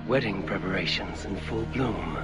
Wedding preparations in full bloom.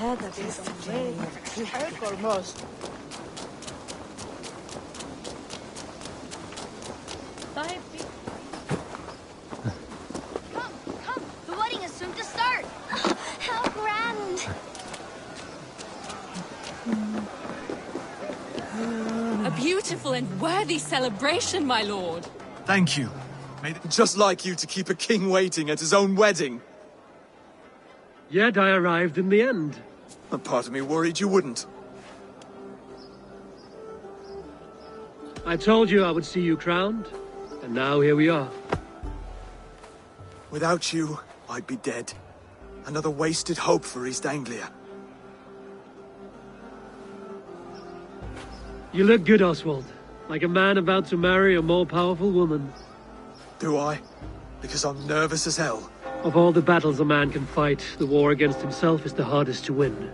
هذا يستحق almost. Come, the wedding is soon to start. How grand! A beautiful and worthy celebration, my lord. Thank you. Just like you to keep a king waiting at his own wedding. Yet I arrived in the end. A part of me worried you wouldn't. I told you I would see you crowned, and now here we are. Without you, I'd be dead. Another wasted hope for East Anglia. You look good, Oswald. Like a man about to marry a more powerful woman. Do I? Because I'm nervous as hell. Of all the battles a man can fight, the war against himself is the hardest to win.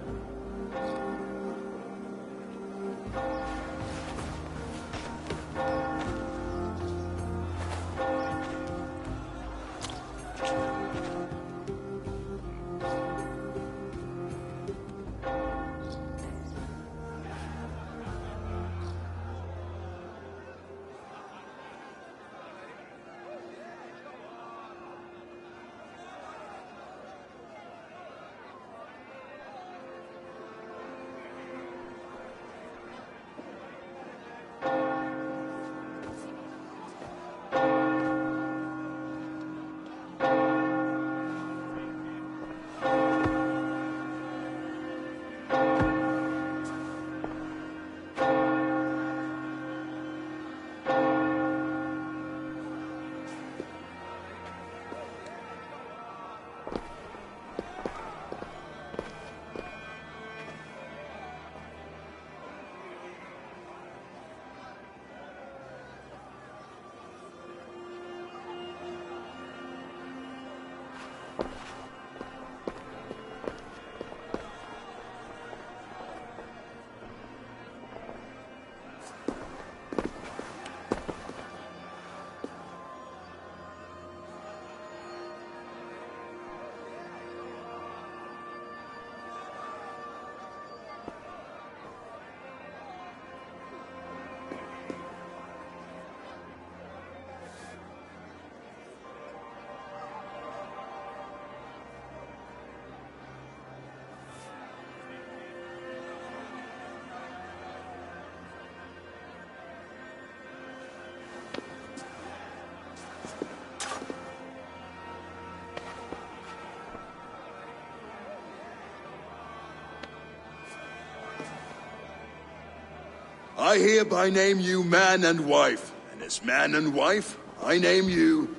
I hereby name you man and wife, and as man and wife, I name you...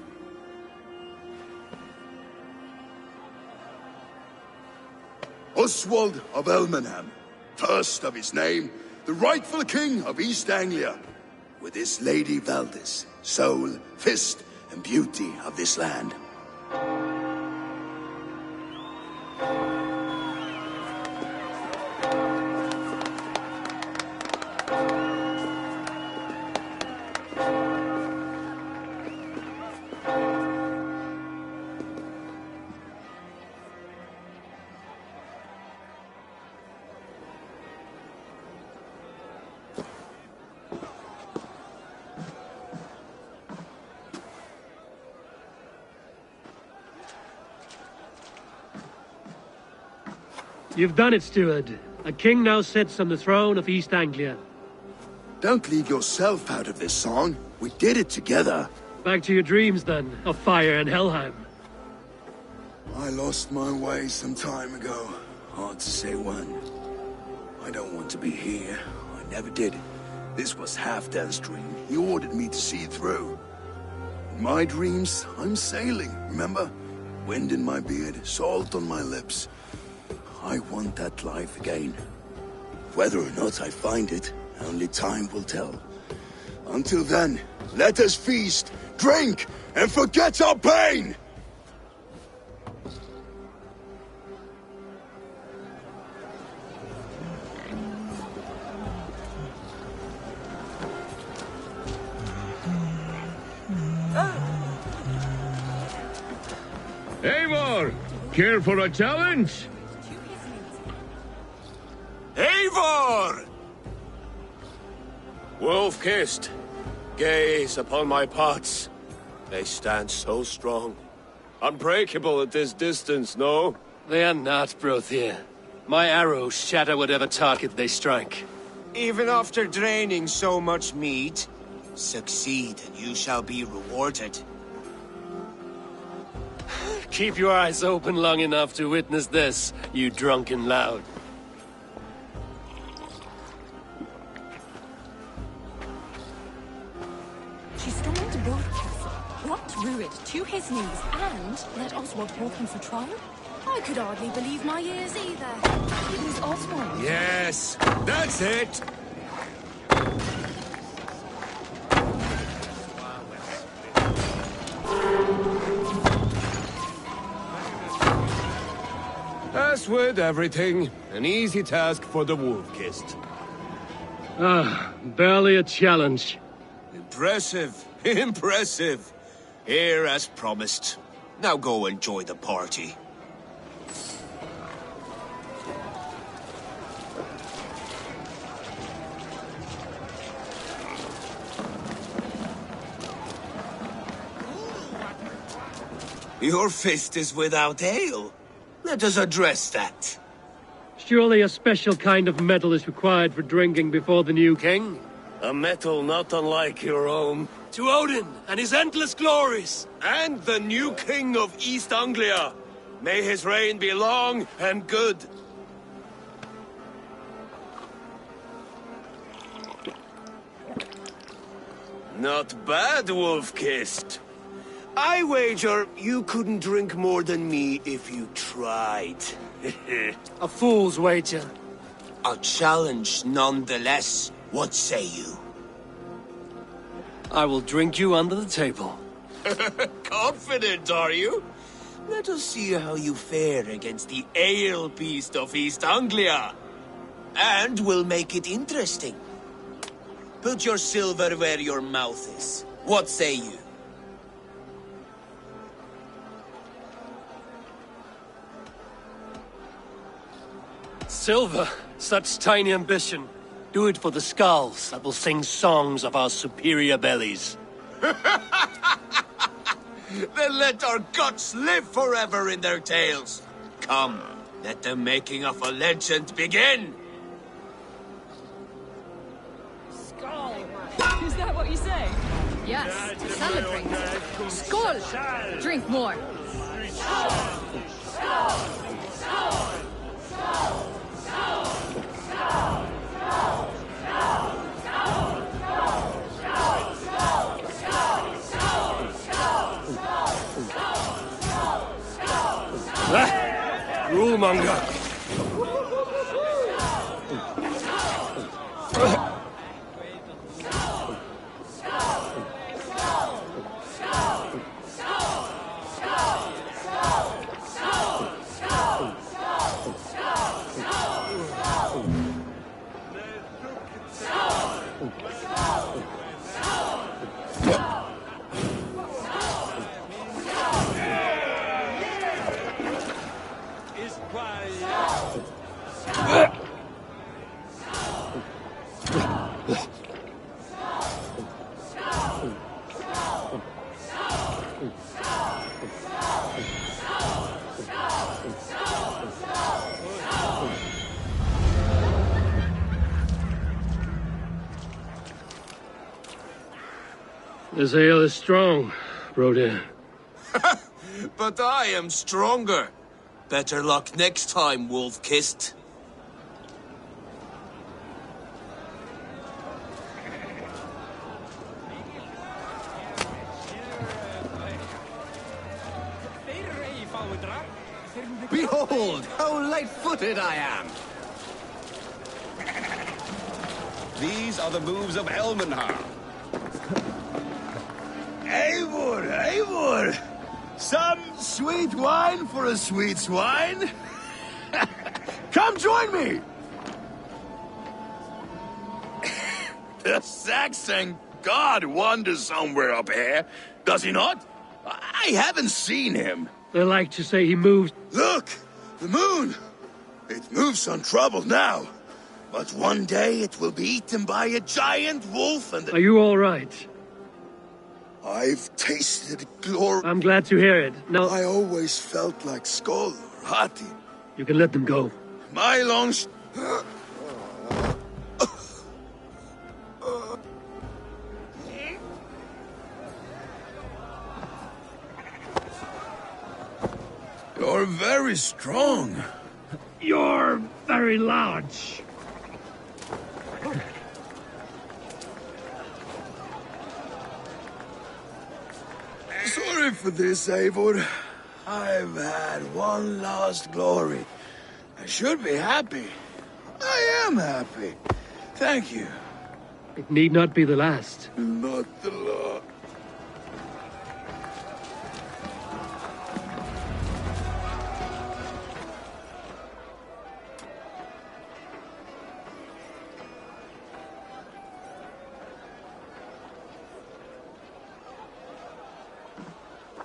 Oswald of Elmenham, first of his name, the rightful king of East Anglia, with this Lady Valdis, soul, fist, and beauty of this land. You've done it, steward. A king now sits on the throne of East Anglia. Don't leave yourself out of this song. We did it together. Back to your dreams, then, of fire and Helheim. I lost my way some time ago. Hard to say when. I don't want to be here. I never did. This was Halfdan's dream. He ordered me to see it through. In my dreams, I'm sailing, remember? Wind in my beard, salt on my lips. I want that life again. Whether or not I find it, only time will tell. Until then, let us feast, drink, and forget our pain! Eivor! Care for a challenge? Eivor! Wolf-kissed, gaze upon my pots. They stand so strong. Unbreakable at this distance, no? They are not, Brothir. My arrows shatter whatever target they strike. Even after draining so much meat, succeed and you shall be rewarded. Keep your eyes open long enough to witness this, you drunken lout. She stormed Broadcastle, blocked Rued to his knees, and let Oswald brought him for trial? I could hardly believe my ears either. It was Oswald. Yes, that's it! As with everything, an easy task for the Wolf-kissed. Ah, barely a challenge. Impressive, impressive. Here as promised. Now go enjoy the party. Your fist is without ale. Let us address that. Surely a special kind of metal is required for drinking before the new king? A metal not unlike your own. To Odin and his endless glories! And the new king of East Anglia. May his reign be long and good. Not bad, Wolf-kissed. I wager you couldn't drink more than me if you tried. A fool's wager. A challenge nonetheless. What say you? I will drink you under the table. Confident, are you? Let us see how you fare against the ale beast of East Anglia. And we'll make it interesting. Put your silver where your mouth is. What say you? Silver, such tiny ambition. Do it for the skulls that will sing songs of our superior bellies. Then let our guts live forever in their tails. Come, let the making of a legend begin. Skull! Is that what you say? Yes, to celebrate. Skål! Drink more. Rulemonger! This ale is strong, Brodir. But I am stronger. Better luck next time, Wolf-Kissed. Behold, how light-footed I am! These are the moves of Elmenhar. Eivor, Eivor! Some sweet wine for a sweet swine? Come join me! The Saxon god wanders somewhere up here, does he not? I haven't seen him. They like to say he moves. Look! The moon! It moves untroubled now. But one day it will be eaten by a giant wolf and... Are you all right? I've tasted glory. I'm glad to hear it. Now... I always felt like Skoll or Hati. You can let them go. My long... You're very strong. You're very large. Sorry for this, Eivor. I've had one last glory. I should be happy. I am happy. Thank you. It need not be the last. Not the last.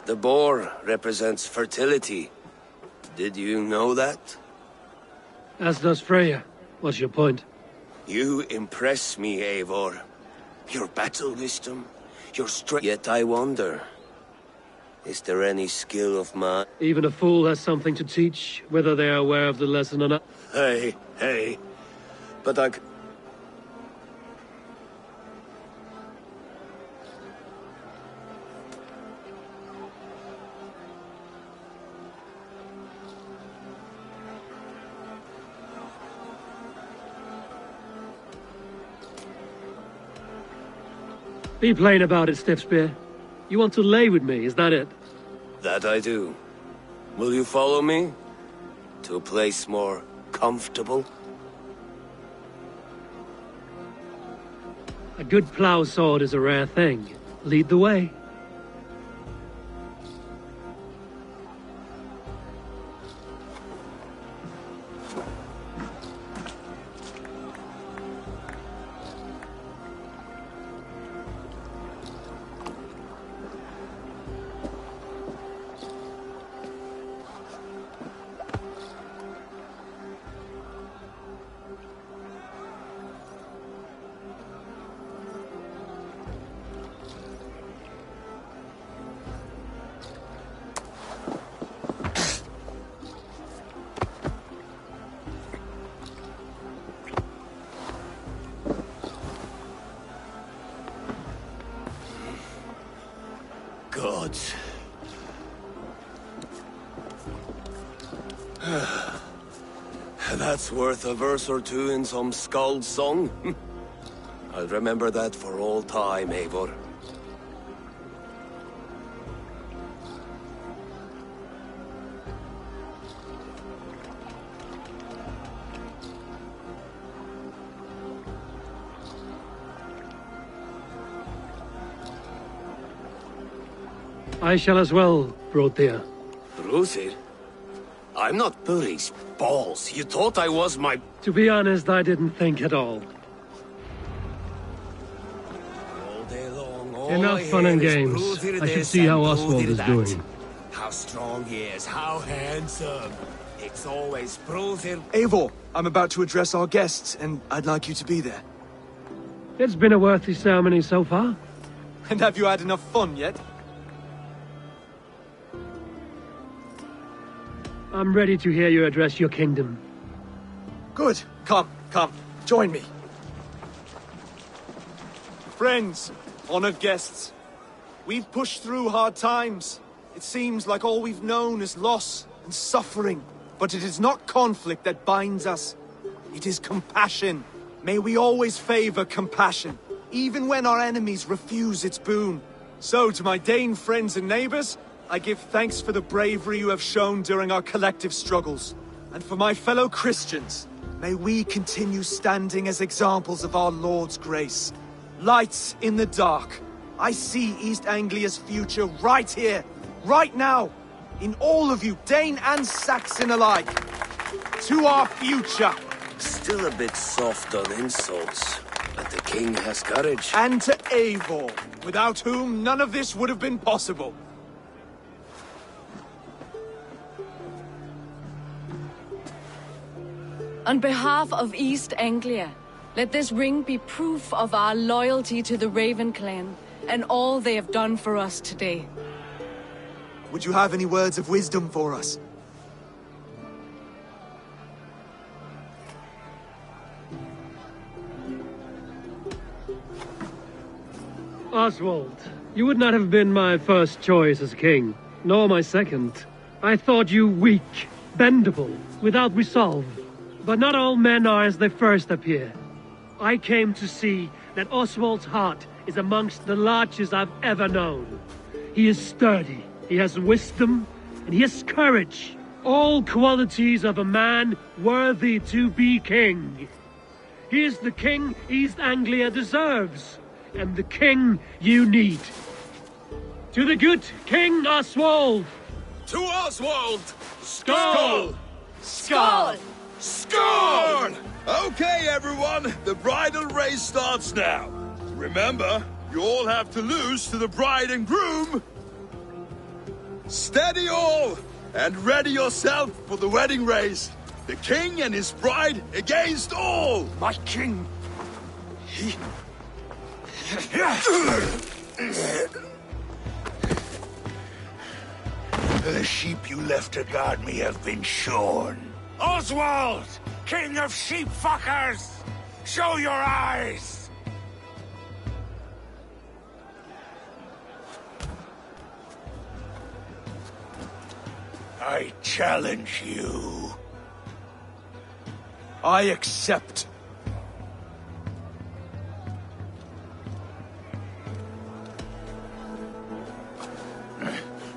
The boar represents fertility. Did you know that? As does Freya. What's your point? You impress me, Eivor. Your battle wisdom, your strength. Yet I wonder, is there any skill of mine? Even a fool has something to teach, whether they are aware of the lesson or not. Hey. But I... Be plain about it, Stiffspear. You want to lay with me, is that it? That I do. Will you follow me? To a place more comfortable? A good plough sword is a rare thing. Lead the way. Gods. That's worth a verse or two in some skald's song. I'll remember that for all time, Eivor. I shall as well, Brodir. Brodir? I'm not Buri's balls. You thought I was my... To be honest, I didn't think at all. All day long, all Enough I fun and hear is games. Brodir I should this see how and Oswald Brodir is that. doing. How strong he is, how handsome. It's always Brodir. Eivor, I'm about to address our guests, and I'd like you to be there. It's been a worthy ceremony so far. And have you had enough fun yet? I'm ready to hear you address your kingdom. Good. Come. Join me. Friends, honored guests, We've pushed through hard times. It seems like all we've known is loss and suffering. But it is not conflict that binds us. It is compassion. May we always favor compassion, even when our enemies refuse its boon. So, to my Dane friends and neighbors, I give thanks for the bravery you have shown during our collective struggles. And for my fellow Christians, may we continue standing as examples of our Lord's grace. Lights in the dark. I see East Anglia's future right here, right now, in all of you, Dane and Saxon alike. To our future. Still a bit soft on insults, but the king has courage. And to Eivor, without whom none of this would have been possible. On behalf of East Anglia, let this ring be proof of our loyalty to the Raven clan and all they have done for us today. Would you have any words of wisdom for us? Oswald, you would not have been my first choice as king, nor my second. I thought you weak, bendable, without resolve. But not all men are as they first appear. I came to see that Oswald's heart is amongst the largest I've ever known. He is sturdy, he has wisdom, and he has courage. All qualities of a man worthy to be king. He is the king East Anglia deserves, and the king you need. To the good King Oswald! To Oswald! Skull! Skull! Score! Okay, everyone, the bridal race starts now. Remember, you all have to lose to the bride and groom. Steady all, and ready yourself for the wedding race. The king and his bride against all. My king, he... The sheep you left to guard me have been shorn. Oswald! King of sheep fuckers! Show your eyes! I challenge you. I accept.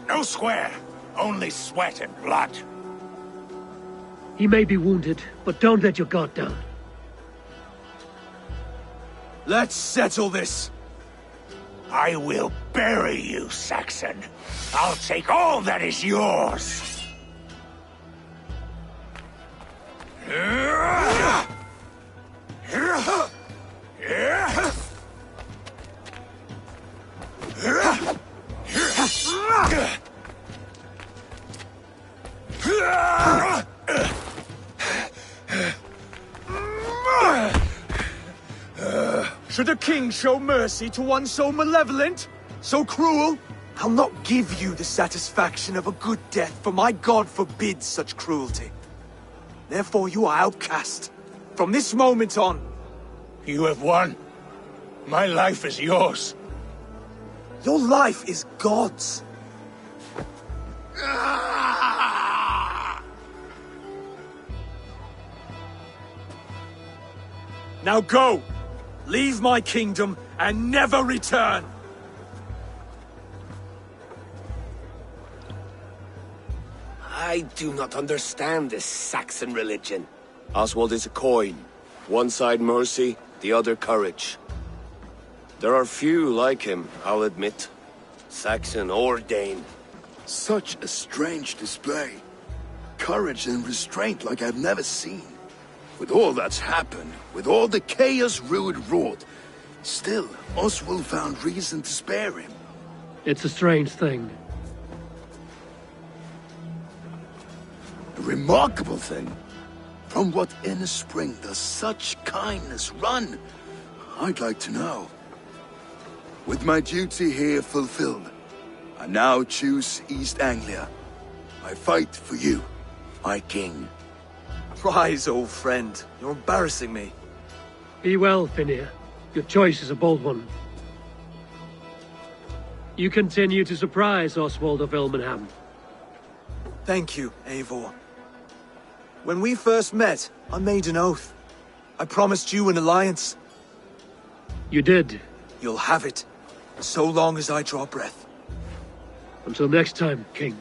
No square, only sweat and blood. He may be wounded, but don't let your guard down. Let's settle this. I will bury you, Saxon. I'll take all that is yours. Should a king show mercy to one so malevolent? So cruel? I'll not give you the satisfaction of a good death, for my god forbids such cruelty. Therefore you are outcast. From this moment on. You have won. My life is yours. Your life is God's. Now go! Leave my kingdom and never return! I do not understand this Saxon religion. Oswald is a coin. One side mercy, the other courage. There are few like him, I'll admit. Saxon or Dane. Such a strange display. Courage and restraint like I've never seen. With all that's happened, with all the chaos Rued wrought, still, Oswald found reason to spare him. It's a strange thing. A remarkable thing. From what inner spring does such kindness run? I'd like to know. With my duty here fulfilled, I now choose East Anglia. I fight for you, my king. Rise, old friend. You're embarrassing me. Be well, Finir. Your choice is a bold one. You continue to surprise Oswald of Ilmenham. Thank you, Eivor. When we first met, I made an oath. I promised you an alliance. You did. You'll have it, so long as I draw breath. Until next time, King.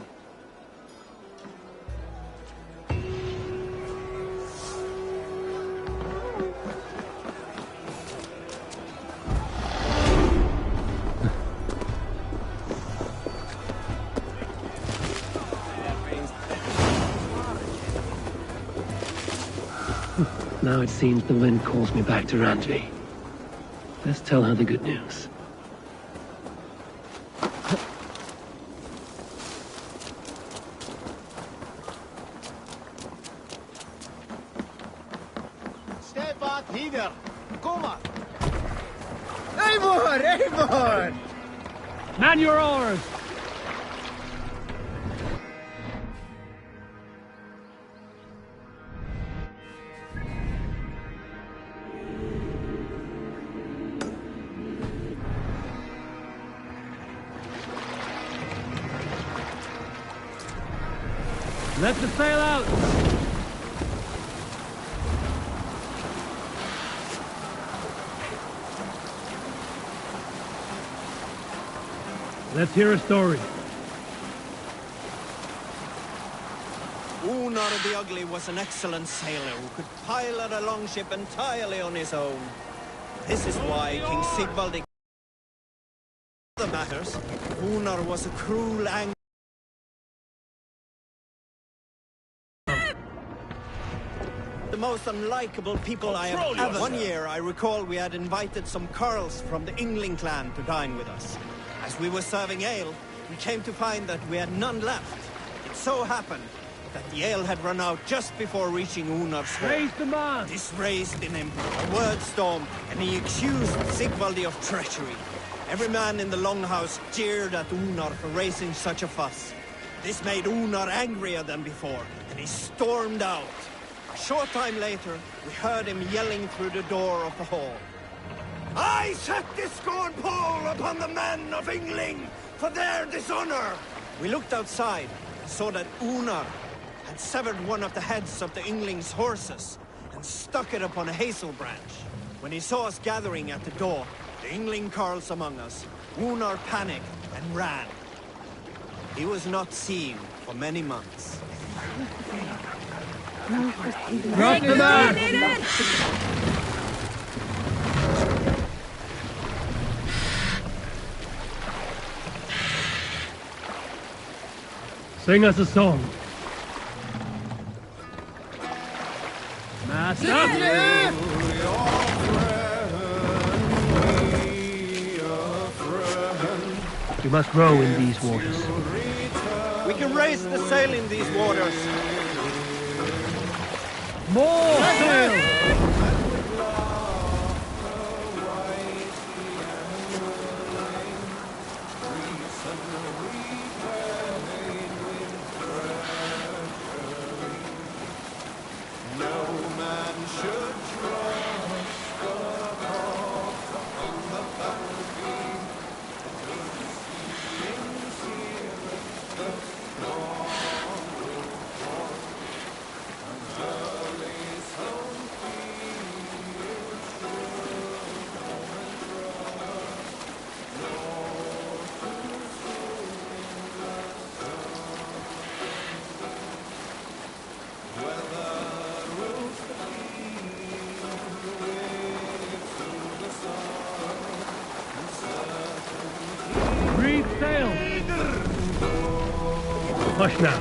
Now it seems the wind calls me back to Randvi. Let's tell her the good news. Step back here. Come on. Eivor! Eivor! Man your oars! Let the sail out! Let's hear a story. Unar the Ugly was an excellent sailor who could pilot a longship entirely on his own. This is why King Sigvaldi... Other matters, Unar was a cruel, angry... The most unlikable people I have ever... One year, I recall we had invited some Carls from the Yngling clan to dine with us. As we were serving ale, we came to find that we had none left. It so happened that the ale had run out just before reaching Unar's home. Raise the man! This raised in him a word storm, and he accused Sigvaldi of treachery. Every man in the longhouse jeered at Unar for raising such a fuss. This made Unar angrier than before, and he stormed out. A short time later, we heard him yelling through the door of the hall. I set this scorn pole upon the men of Yngling for their dishonor! We looked outside and saw that Unar had severed one of the heads of the Yngling's horses and stuck it upon a hazel branch. When he saw us gathering at the door, the Yngling Carls among us, Unar panicked and ran. He was not seen for many months. Drop the man! Sing us a song. Master! You must row in these waters. We can raise the sail in these waters. More sail! Hush now.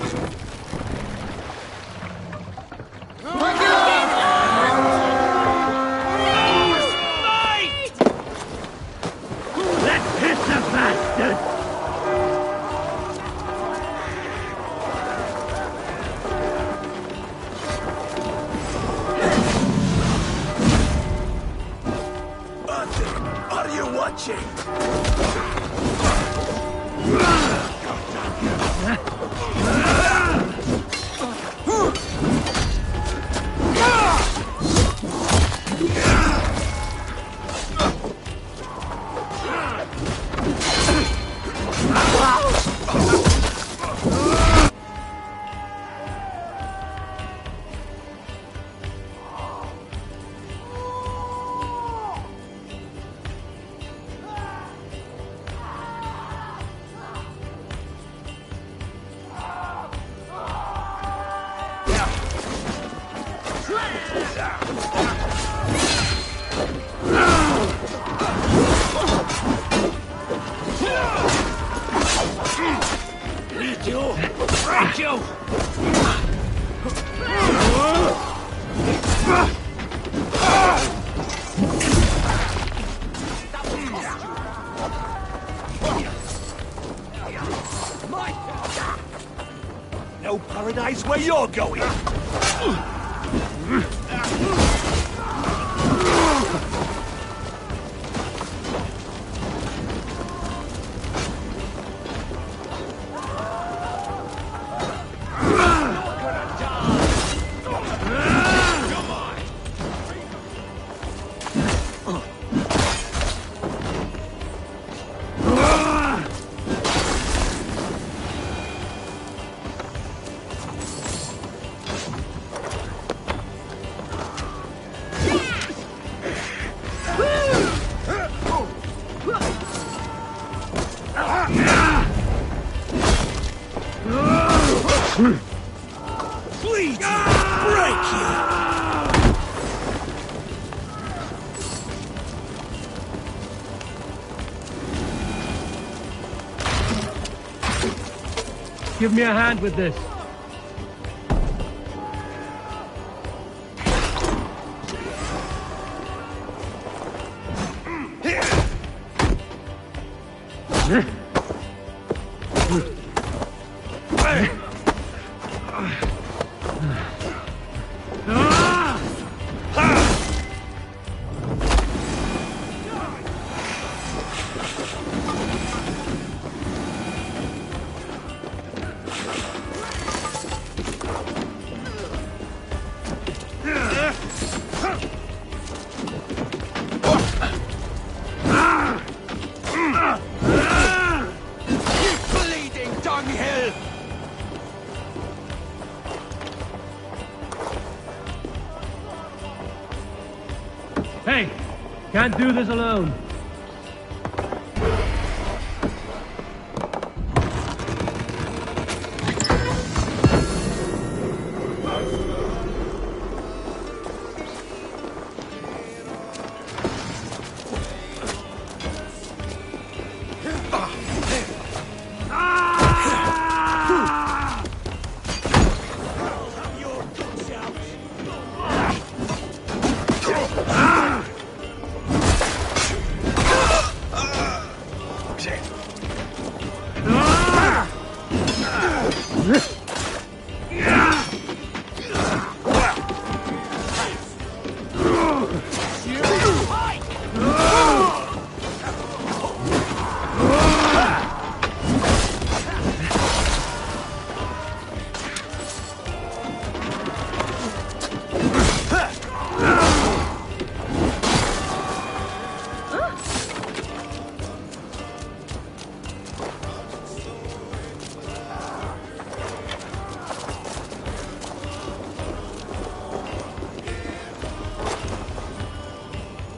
Let's hit the bastard! Arthur, are you watching? Thank you! No paradise where you're going! Bleed you! Break you! Give me a hand with this. Bleeding dunghill! Hey, can't do this alone.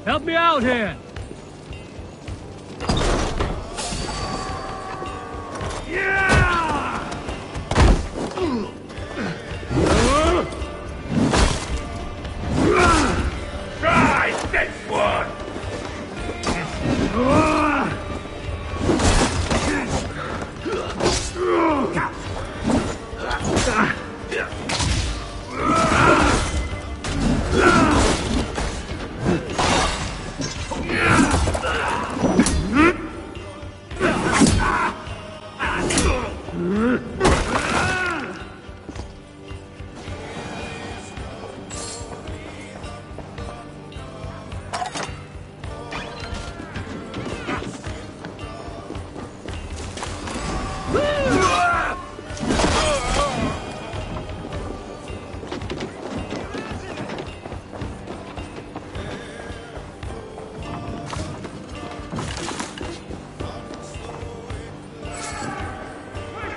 Help me out here! Try this one!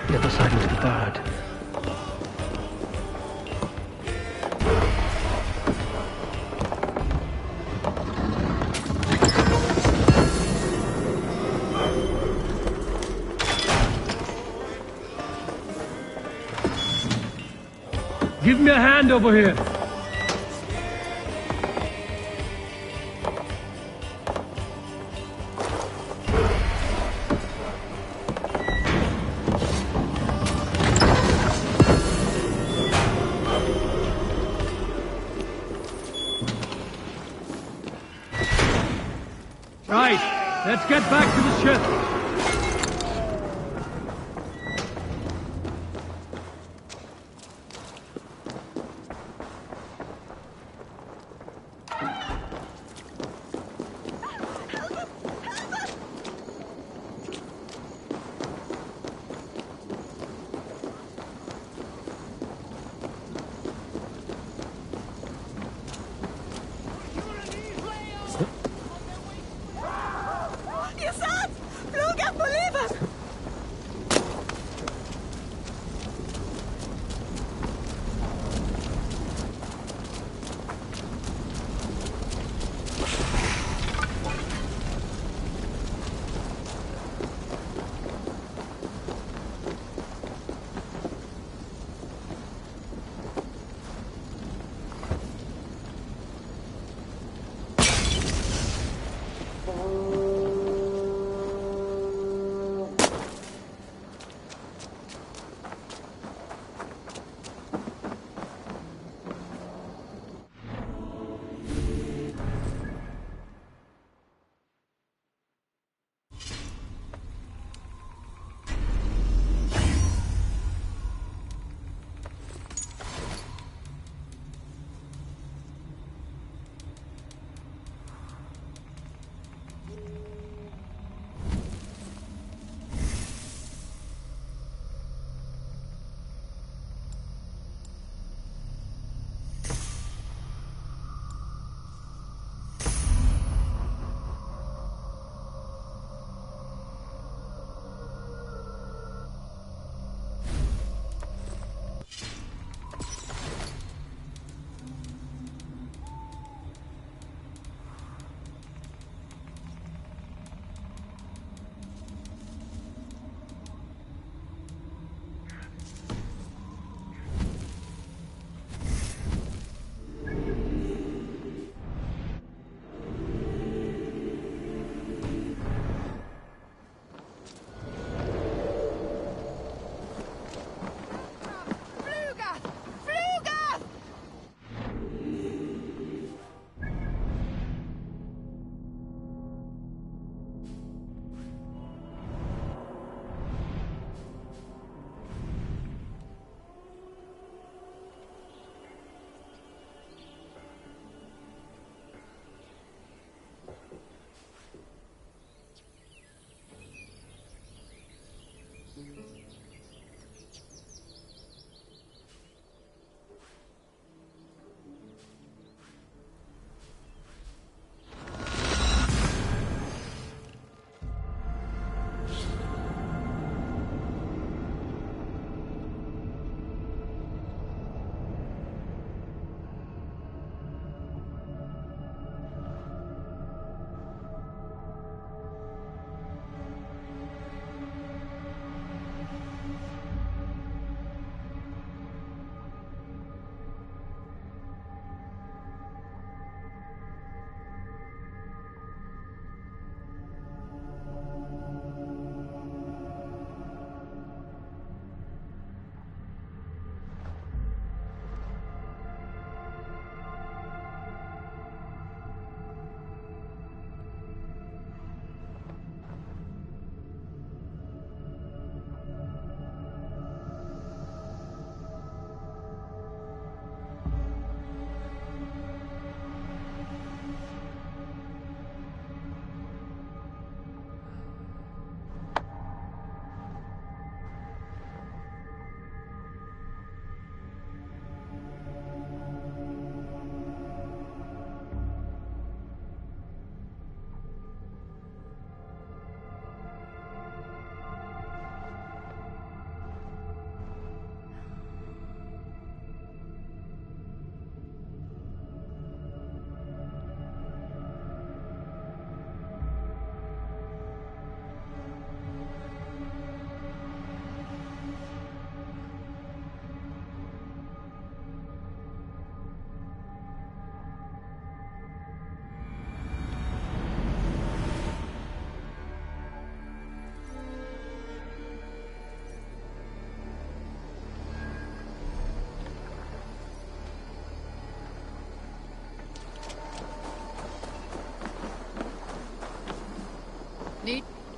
The other side must be barred. Give me a hand over here. get back to the ship!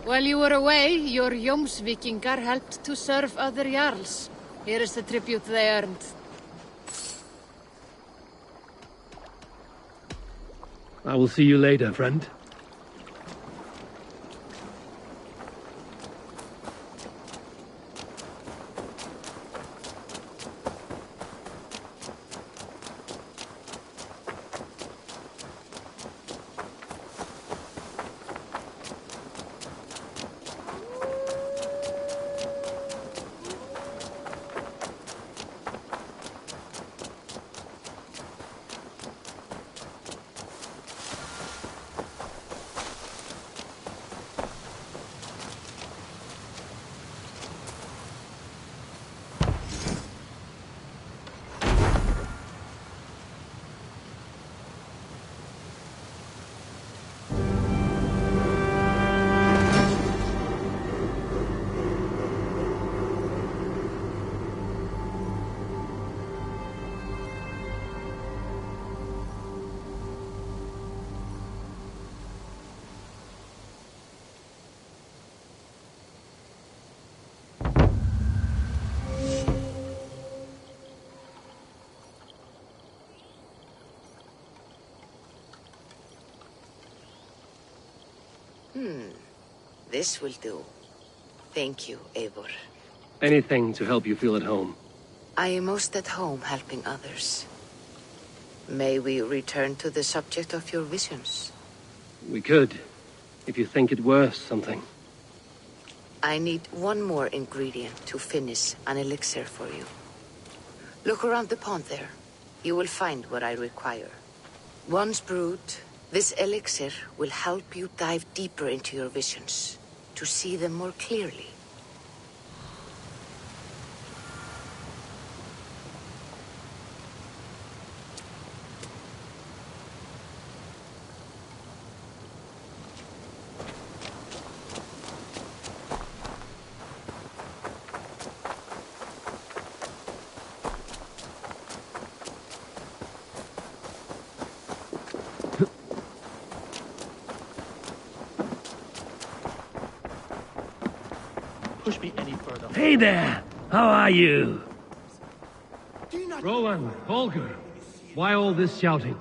While you were away, your Jomsvikingar helped to serve other Jarls. Here is the tribute they earned. I will see you later, friend. This will do. Thank you, Eivor. Anything to help you feel at home. I am most at home helping others. May we return to the subject of your visions? We could, if you think it worth something. I need one more ingredient to finish an elixir for you. Look around the pond there. You will find what I require. Once brewed, this elixir will help you dive deeper into your visions, to see them more clearly. Push me any further. Hey there! How are you? Rowan, Holger, why all this shouting?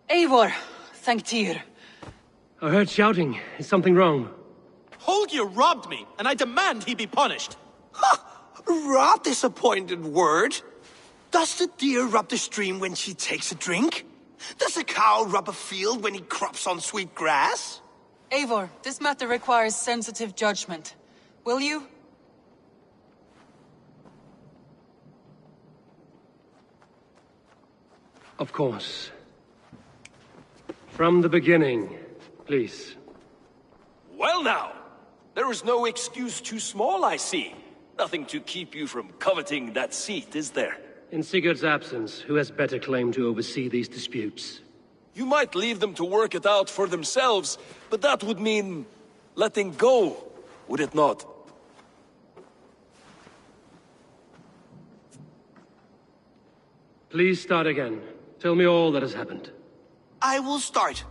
Eivor, thank Tyr. I heard shouting. Is something wrong? Holger robbed me, and I demand he be punished. Rot disappointed word. Does the deer rub the stream when she takes a drink? Does a cow rub a field when he crops on sweet grass? Eivor, this matter requires sensitive judgment. Will you? Of course. From the beginning, please. Well now, there is no excuse too small, I see. Nothing to keep you from coveting that seat, is there? In Sigurd's absence, who has better claim to oversee these disputes? You might leave them to work it out for themselves, but that would mean letting go, would it not? Please start again. Tell me all that has happened. I will start.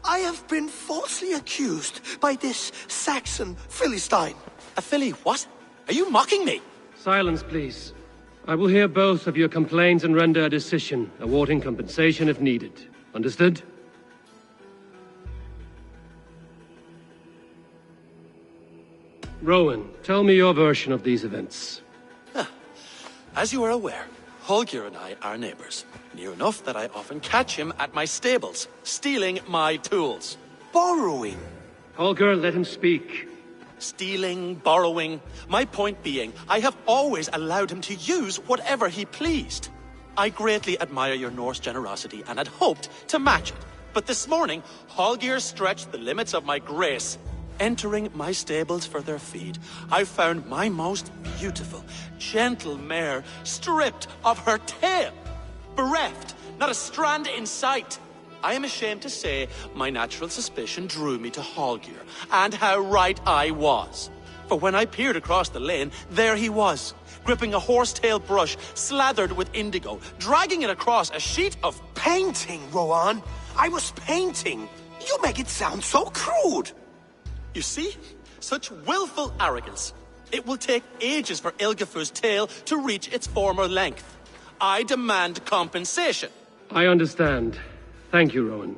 I have been falsely accused by this Saxon Philistine. A Philly what? Are you mocking me? Silence, please. I will hear both of your complaints and render a decision, awarding compensation if needed. Understood? Rowan, tell me your version of these events. As you are aware, Holger and I are neighbors. Near enough that I often catch him at my stables, stealing my tools. Borrowing. Holger, let him speak. Stealing, borrowing. My point being, I have always allowed him to use whatever he pleased. I greatly admire your Norse generosity and had hoped to match it. But this morning, Holger stretched the limits of my grace. Entering my stables for their feed, I found my most beautiful, gentle mare stripped of her tail, bereft, not a strand in sight. I am ashamed to say my natural suspicion drew me to Hallgeir, and how right I was. For when I peered across the lane, there he was, gripping a horsetail brush slathered with indigo, dragging it across a sheet of... Painting, Rowan! I was painting! You make it sound so crude! You see? Such willful arrogance. It will take ages for Ilgafur's tail to reach its former length. I demand compensation. I understand. Thank you, Rowan.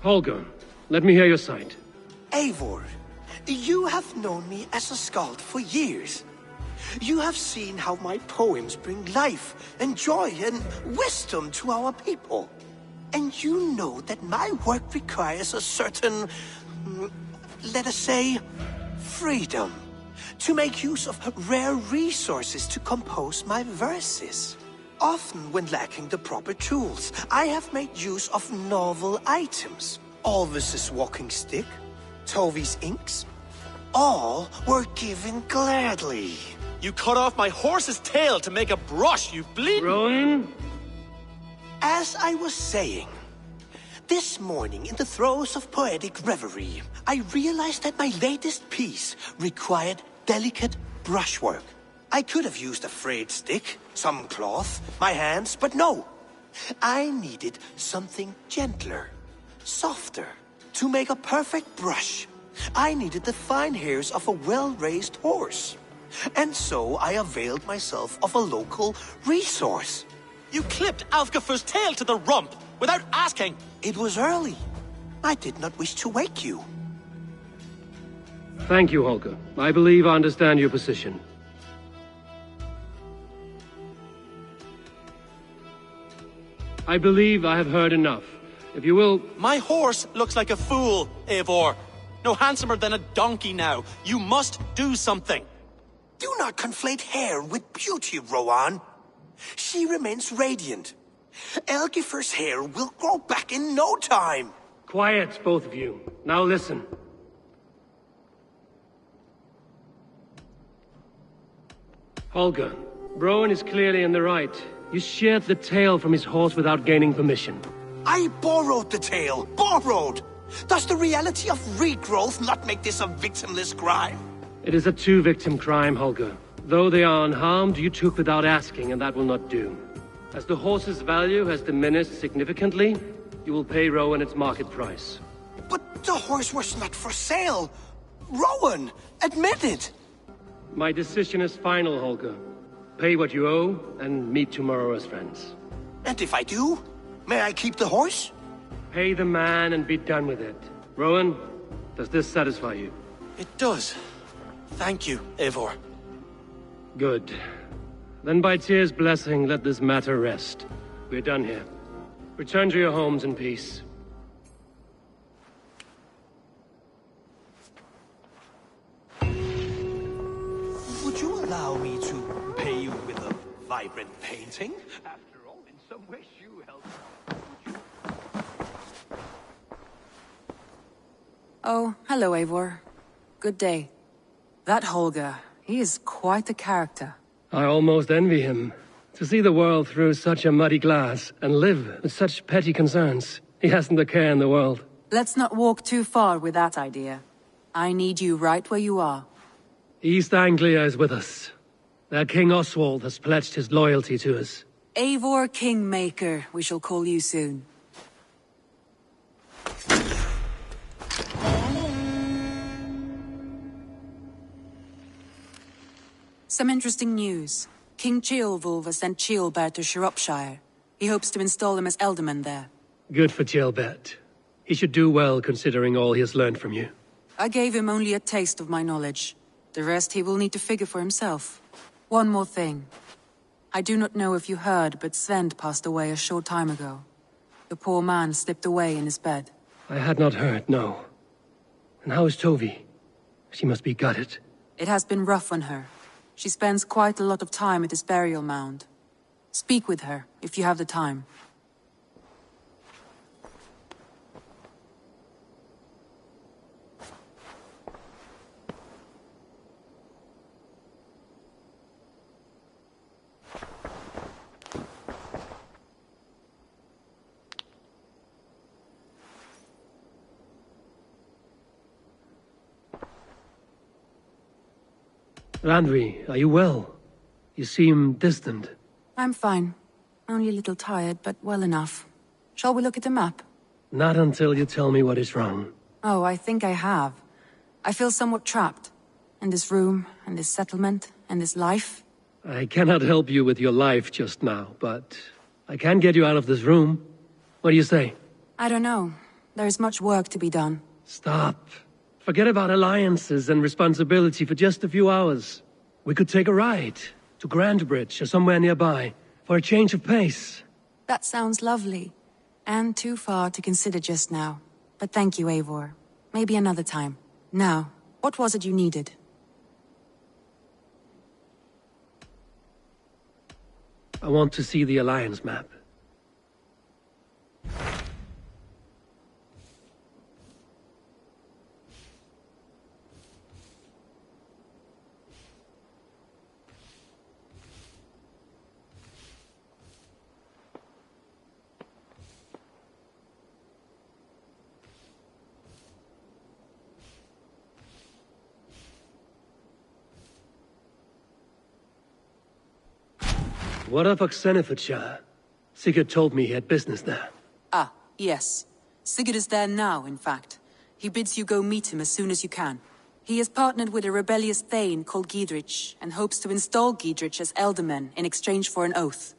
Holger, let me hear your side. Eivor, you have known me as a skald for years. You have seen how my poems bring life and joy and wisdom to our people. And you know that my work requires a certain, let us say, freedom, to make use of rare resources to compose my verses. Often when lacking the proper tools, I have made use of novel items. Alvis's walking stick, Tovi's inks, all were given gladly. You cut off my horse's tail to make a brush, you bleed... Rowan? As I was saying, this morning in the throes of poetic reverie, I realized that my latest piece required delicate brushwork. I could have used a frayed stick, some cloth, my hands, but no. I needed something gentler, softer. To make a perfect brush, I needed the fine hairs of a well-raised horse. And so I availed myself of a local resource. You clipped Alfgafur's tail to the rump, without asking. It was early. I did not wish to wake you. Thank you, Holger. I believe I understand your position. I believe I have heard enough. If you will... My horse looks like a fool, Eivor. No handsomer than a donkey now. You must do something. Do not conflate hair with beauty, Rowan. She remains radiant. Elgifer's hair will grow back in no time. Quiet, both of you. Now listen. Holger, Rowan is clearly in the right. You sheared the tail from his horse without gaining permission. I borrowed the tail. Borrowed! Does the reality of regrowth not make this a victimless crime? It is a two-victim crime, Holger. Though they are unharmed, you took without asking, and that will not do. As the horse's value has diminished significantly, you will pay Rowan its market price. But the horse was not for sale. Rowan, admit it. My decision is final, Holger. Pay what you owe, and meet tomorrow as friends. And if I do, may I keep the horse? Pay the man and be done with it. Rowan, does this satisfy you? It does. Thank you, Eivor. Good. Then by Tyr's blessing, let this matter rest. We're done here. Return to your homes in peace. Would you allow me to pay you with a vibrant painting? After all, in some ways you helped. Oh, hello, Eivor. Good day. That Holger, he is quite a character. I almost envy him. To see the world through such a muddy glass, and live with such petty concerns. He hasn't a care in the world. Let's not walk too far with that idea. I need you right where you are. East Anglia is with us. Their King Oswald has pledged his loyalty to us. Eivor Kingmaker, we shall call you soon. Some interesting news. King Ceolwulf has sent Ceolbert to Shropshire. He hopes to install him as Elderman there. Good for Ceolbert. He should do well considering all he has learned from you. I gave him only a taste of my knowledge. The rest he will need to figure for himself. One more thing. I do not know if you heard, but Svend passed away a short time ago. The poor man slipped away in his bed. I had not heard, no. And how is Tovi? She must be gutted. It has been rough on her. She spends quite a lot of time at his burial mound. Speak with her, if you have the time. Randvi, are you well? You seem distant. I'm fine. Only a little tired, but well enough. Shall we look at the map? Not until you tell me what is wrong. Oh, I think I have. I feel somewhat trapped. In this room, and this settlement, and this life. I cannot help you with your life just now, but I can get you out of this room. What do you say? I don't know. There is much work to be done. Stop. Forget about alliances and responsibility for just a few hours. We could take a ride to Grandbridge or somewhere nearby for a change of pace. That sounds lovely. And too far to consider just now. But thank you, Eivor. Maybe another time. Now, what was it you needed? I want to see the Alliance map. What of Oxenfordshire? Sigurd told me he had business there. Ah, yes. Sigurd is there now, in fact. He bids you go meet him as soon as you can. He has partnered with a rebellious thane called Giedrich, and hopes to install Giedrich as Elderman in exchange for an oath.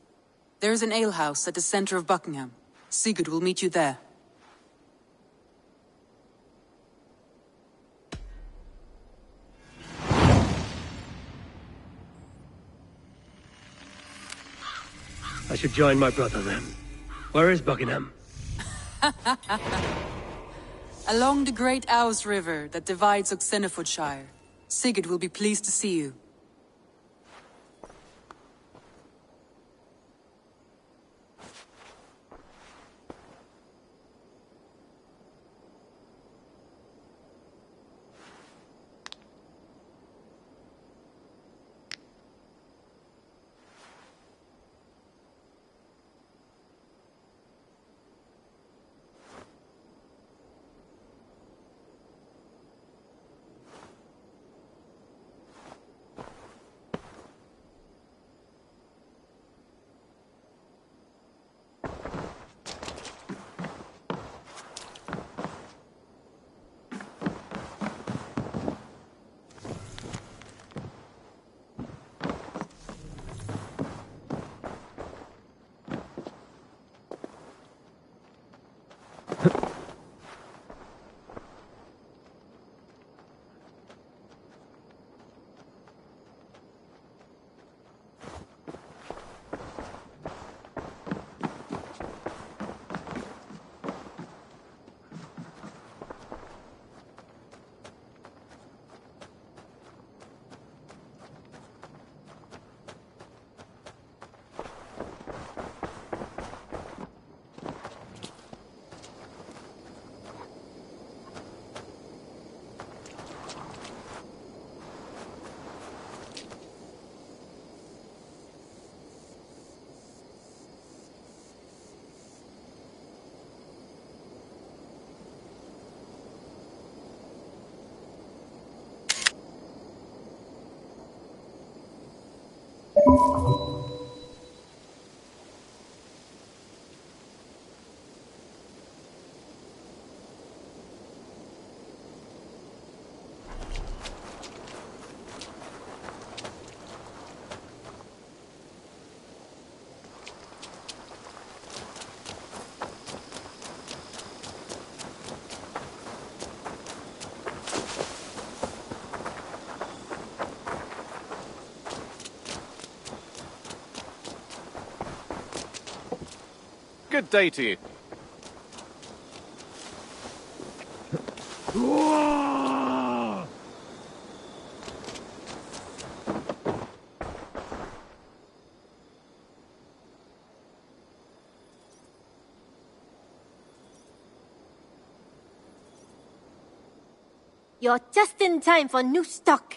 There is an alehouse at the center of Buckingham. Sigurd will meet you there. I should join my brother then. Where is Buckingham? Along the great Ouse River that divides Oxenfordshire. Sigurd will be pleased to see you. Good day to you. You're just in time for new stock.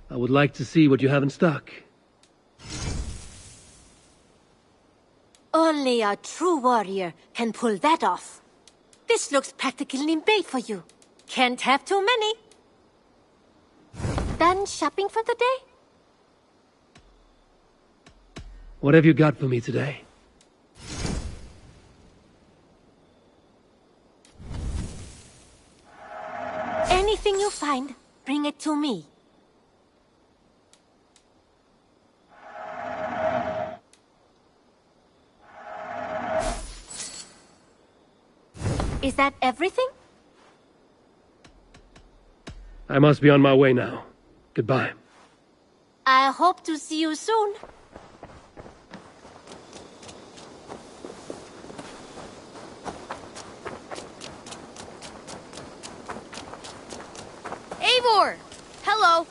I would like to see what you have in stock. Only a true warrior can pull that off. This looks practically made for you. Can't have too many. Done shopping for the day? What have you got for me today? Anything you find, bring it to me. Is that everything? I must be on my way now. Goodbye. I hope to see you soon. Eivor! Hello.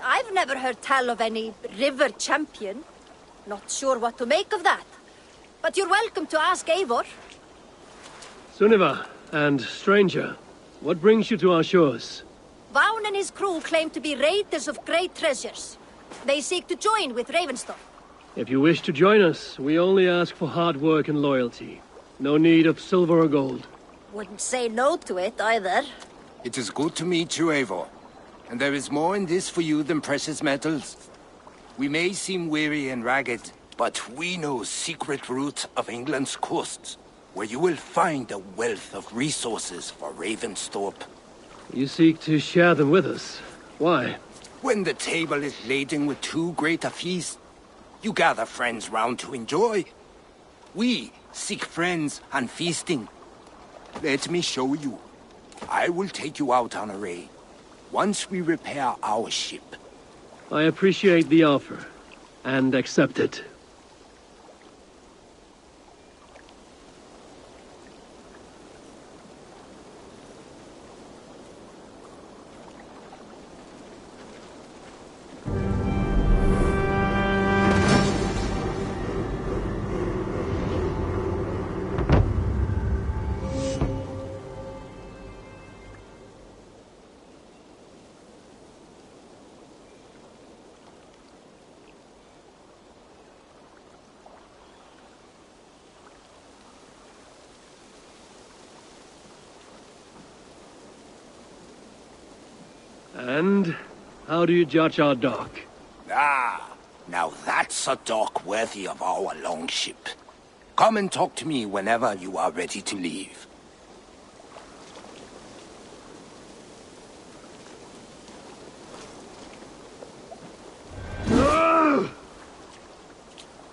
I've never heard tell of any river champion. Not sure what to make of that. But you're welcome to ask Eivor. Sunniva, and stranger, what brings you to our shores? Vaun and his crew claim to be raiders of great treasures. They seek to join with Ravenstorm. If you wish to join us, we only ask for hard work and loyalty. No need of silver or gold. Wouldn't say no to it, either. It is good to meet you, Eivor. And there is more in this for you than precious metals. We may seem weary and ragged, but we know secret routes of England's coasts, where you will find a wealth of resources for Ravensthorpe. You seek to share them with us. Why? When the table is laden with too great a feast, you gather friends round to enjoy. We seek friends and feasting. Let me show you. I will take you out on a raid. Once we repair our ship. I appreciate the offer, and accept it. And how do you judge our dock? Ah, now that's a dock worthy of our longship. Come and talk to me whenever you are ready to leave.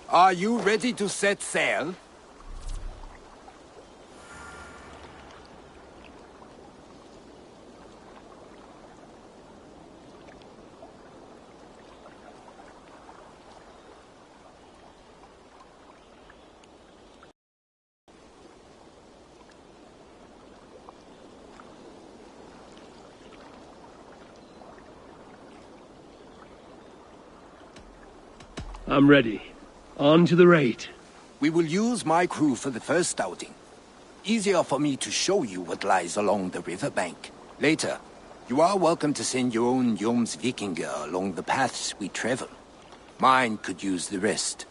Are you ready to set sail? I'm ready. On to the raid. We will use my crew for the first outing. Easier for me to show you what lies along the riverbank. Later, you are welcome to send your own Jomsvikinger along the paths we travel. Mine could use the rest.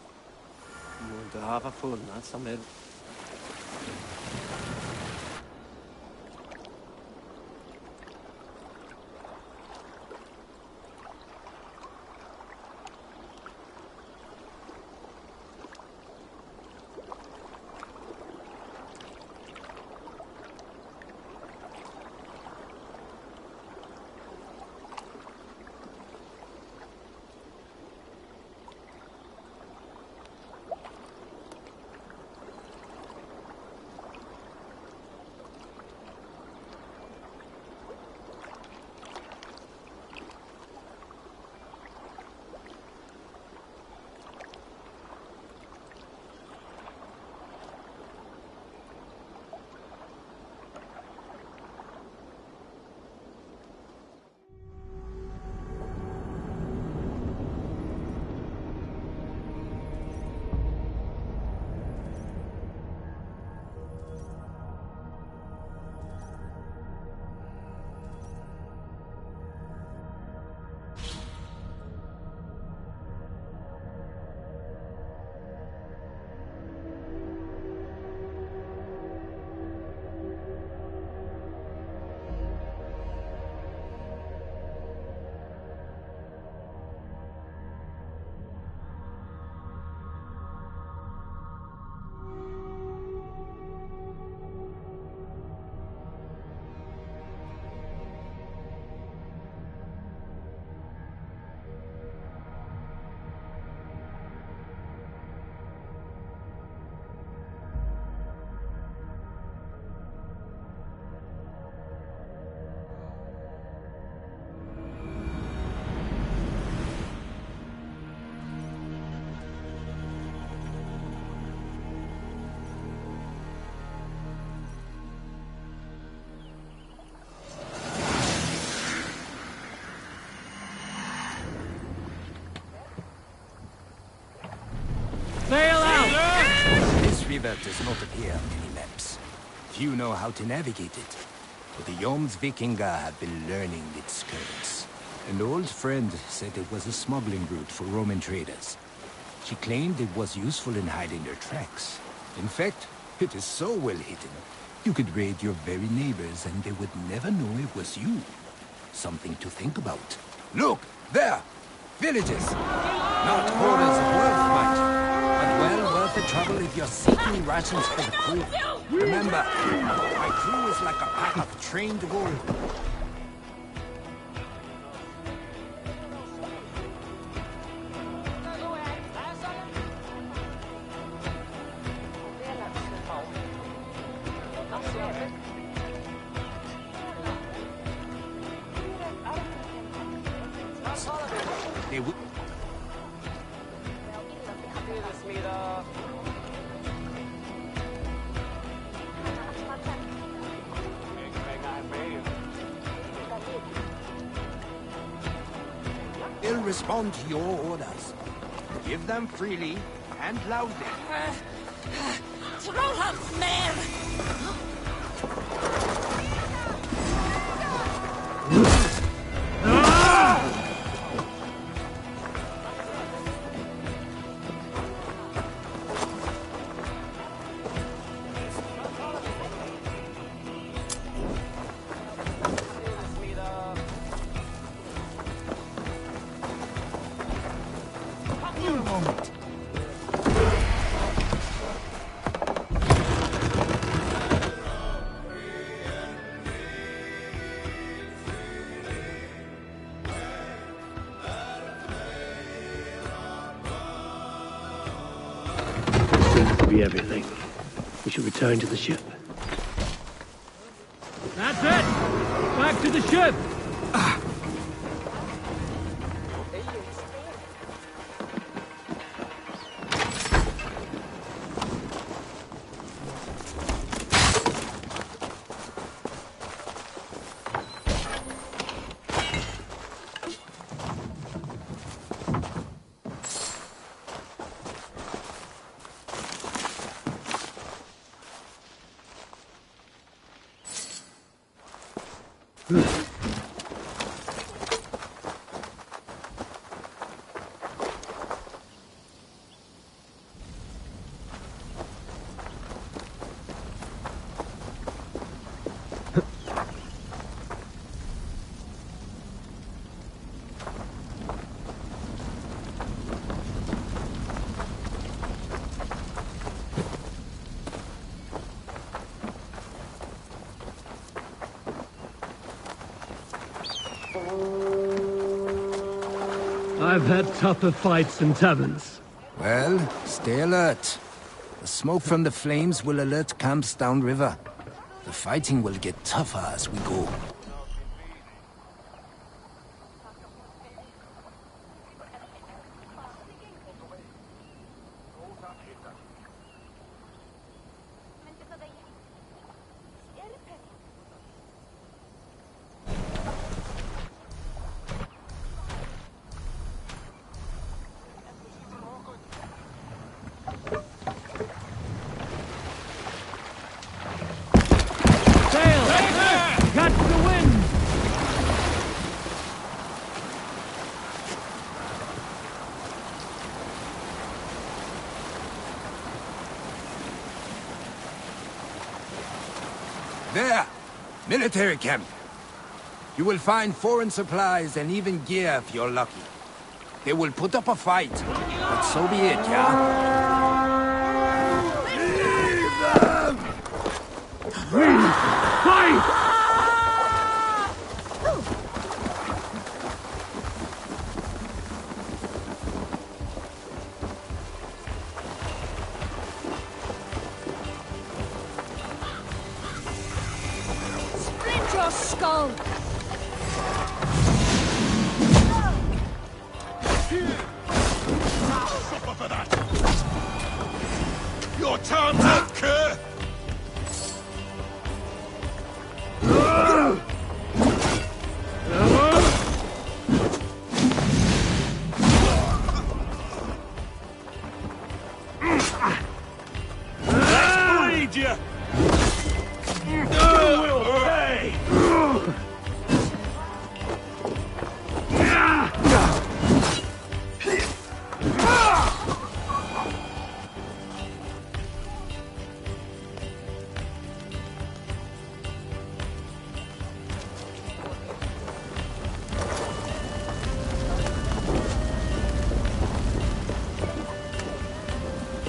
river does not appear on any maps. Few know how to navigate it. But the Jomsvikinga have been learning its currents. An old friend said it was a smuggling route for Roman traders. She claimed it was useful in hiding their tracks. In fact, it is so well hidden, you could raid your very neighbors and they would never know it was you. Something to think about. Look, there! Villages! Not horrors worth much, but well worth the trouble if you're seeking rations for the crew. Remember, my crew is like a pack of trained wolves. They would... They'll respond to your orders. Give them freely and loudly. Trollham's man! Seems to be everything. We should return to the ship. That's it! Back to the ship! I've had tougher fights in taverns. Well, stay alert. The smoke from the flames will alert camps downriver. The fighting will get tougher as we go. There! Military camp. You will find foreign supplies and even gear if you're lucky. They will put up a fight, but so be it, yeah? Leave them! Fight! Your skull! Suffer for that! Your time's up, Kerr!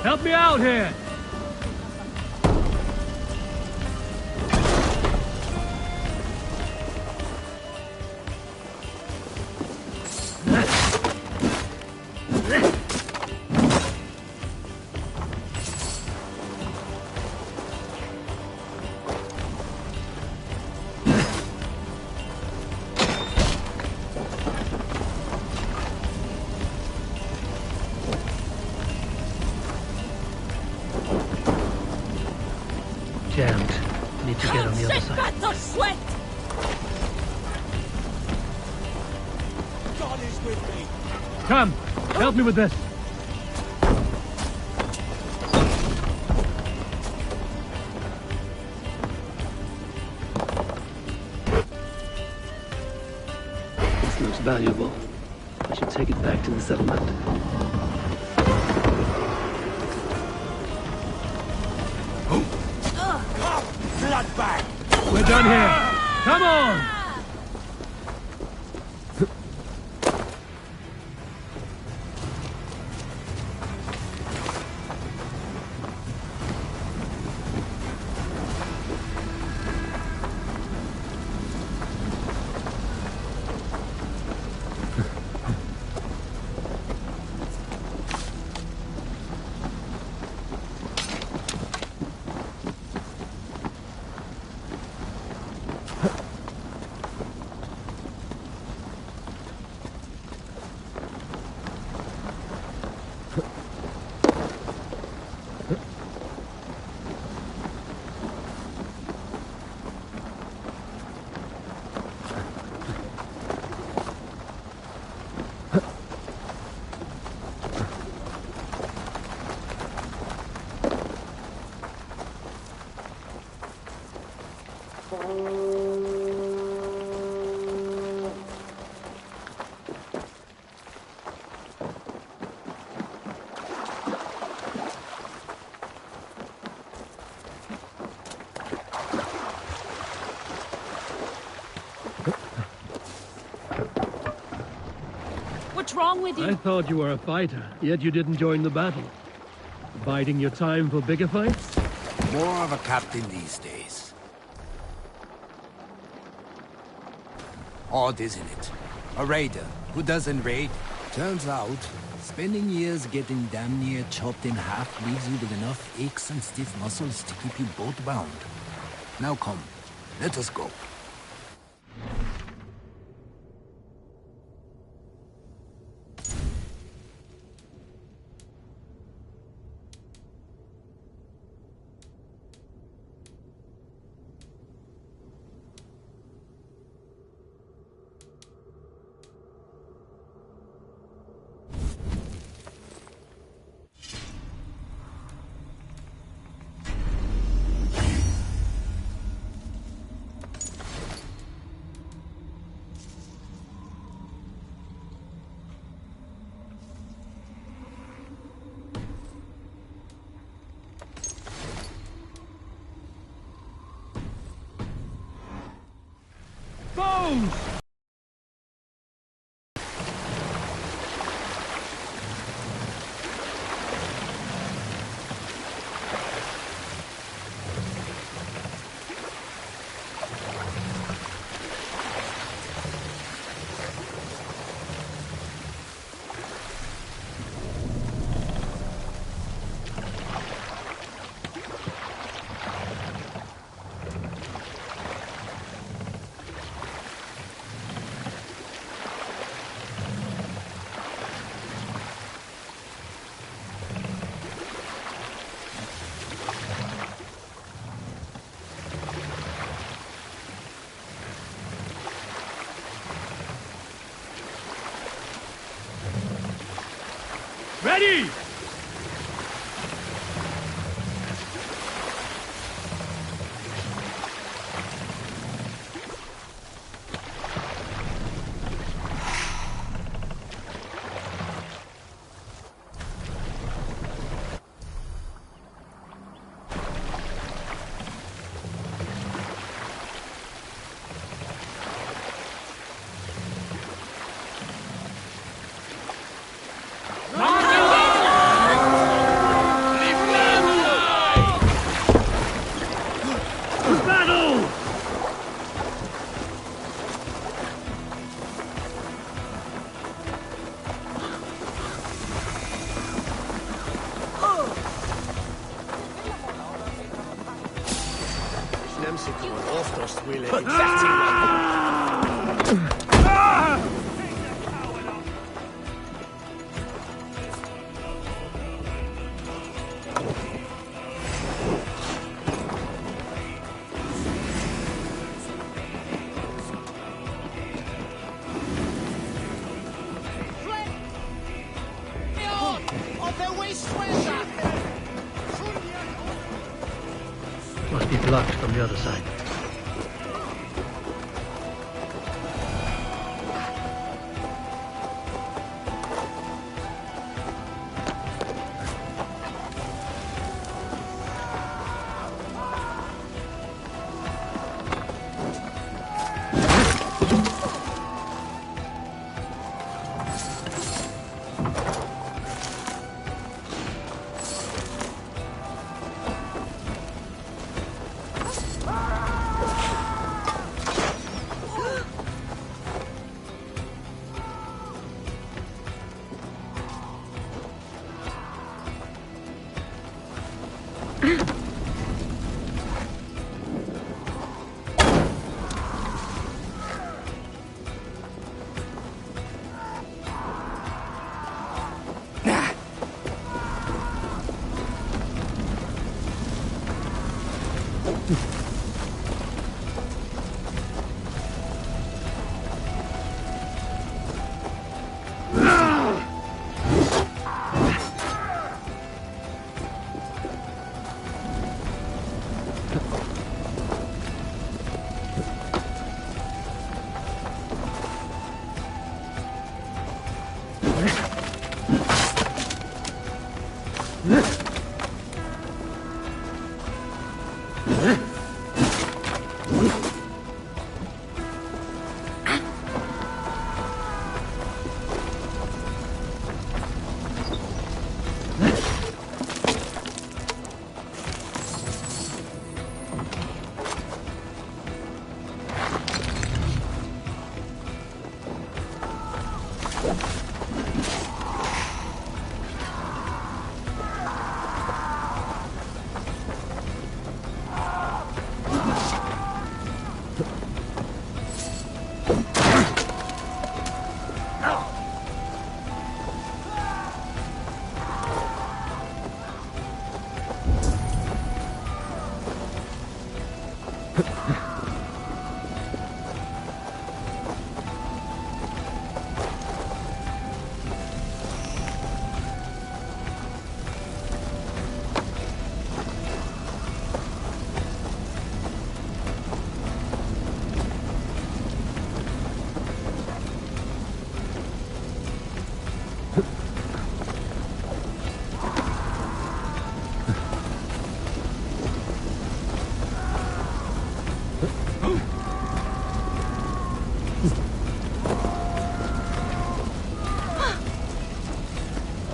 Help me out here! Jammed. Need to get on the other side. Better sweat! God is with me. Come, help me with this. This looks valuable. I should take it back to the settlement. Bloodbag! We're done here. Come on! What's wrong with you? I thought you were a fighter, yet you didn't join the battle. Biding your time for bigger fights? More of a captain these days. Odd, isn't it? A raider who doesn't raid. Turns out, spending years getting damn near chopped in half leaves you with enough aches and stiff muscles to keep you boat bound. Now come, let us go. Bones! Ready! Rock and roll! We'll exactly. Must be blocked from the other side.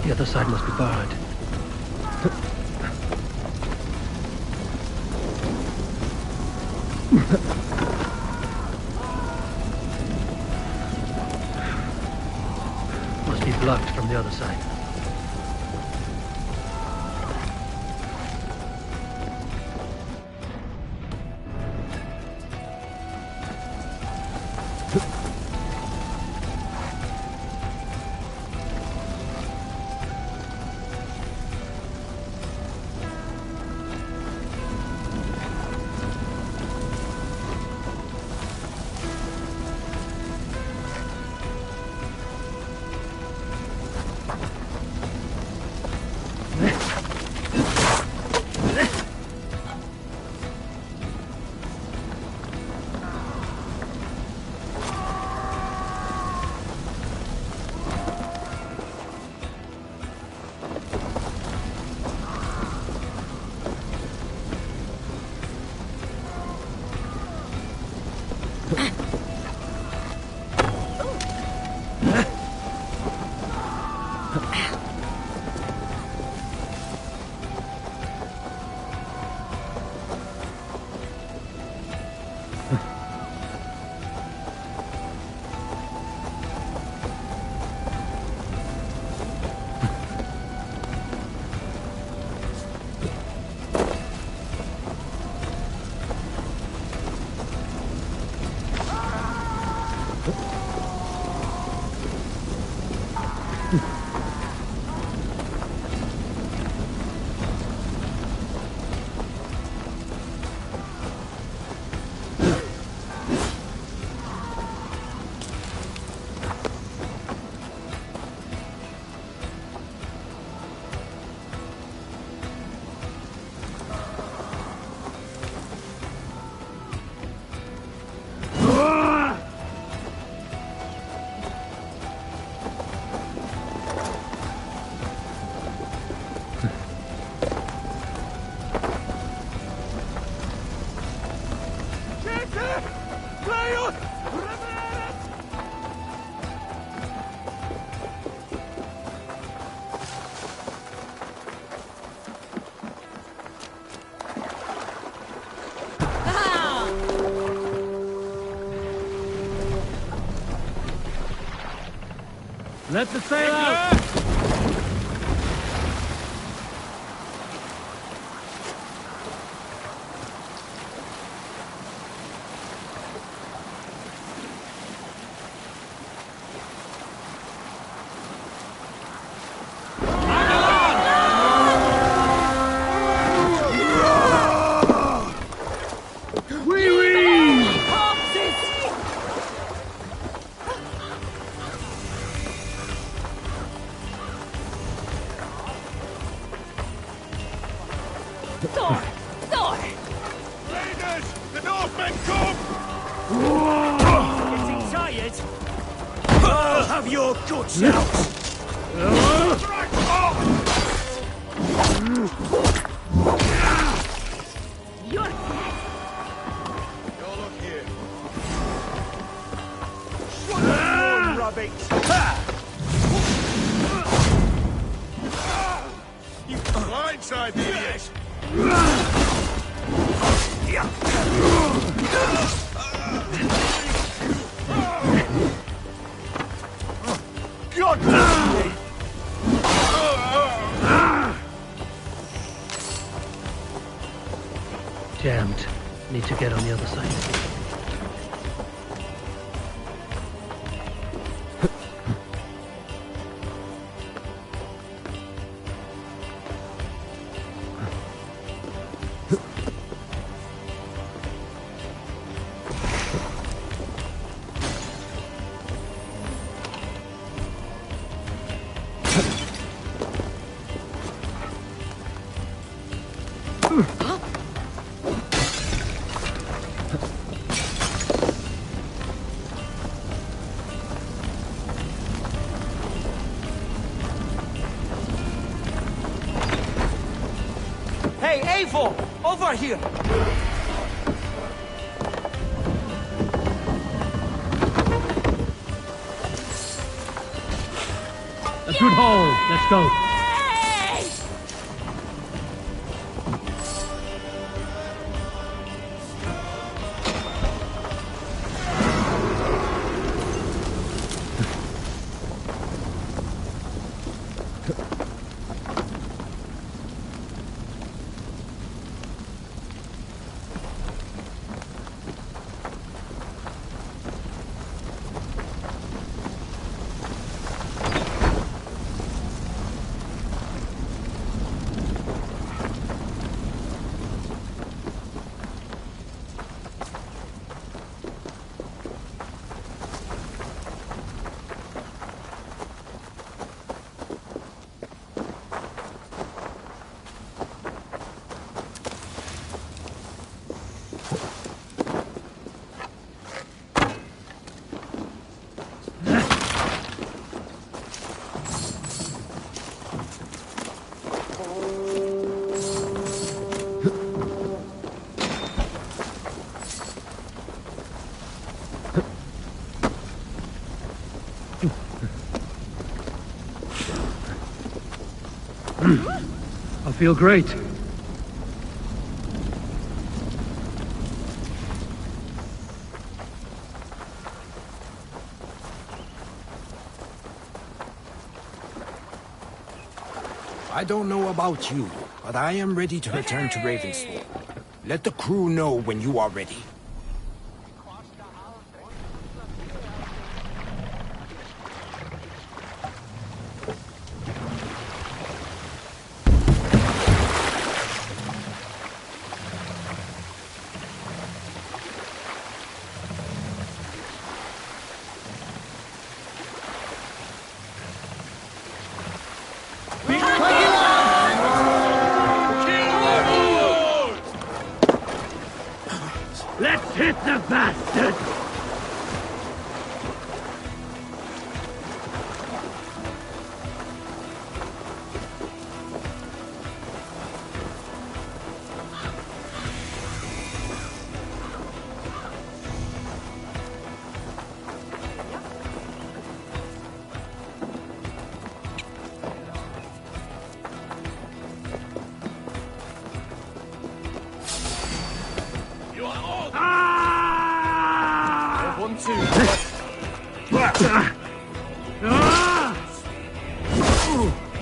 The other side must be barred. Must be blocked from the other side. Let the sail out! Jammed. Need to get on the other side. Over here! A good haul. Let's go. I feel great. I don't know about you, but I am ready to return to Ravensthorpe. Let the crew know when you are ready. bastard!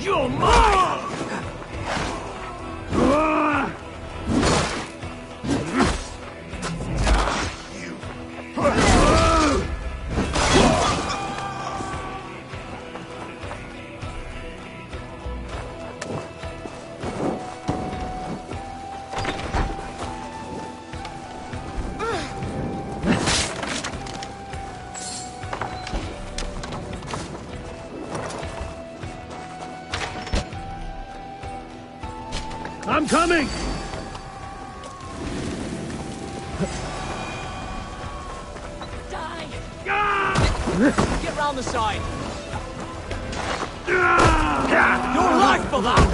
You're mine! I'm coming! Die! Get round the side! Your life for that!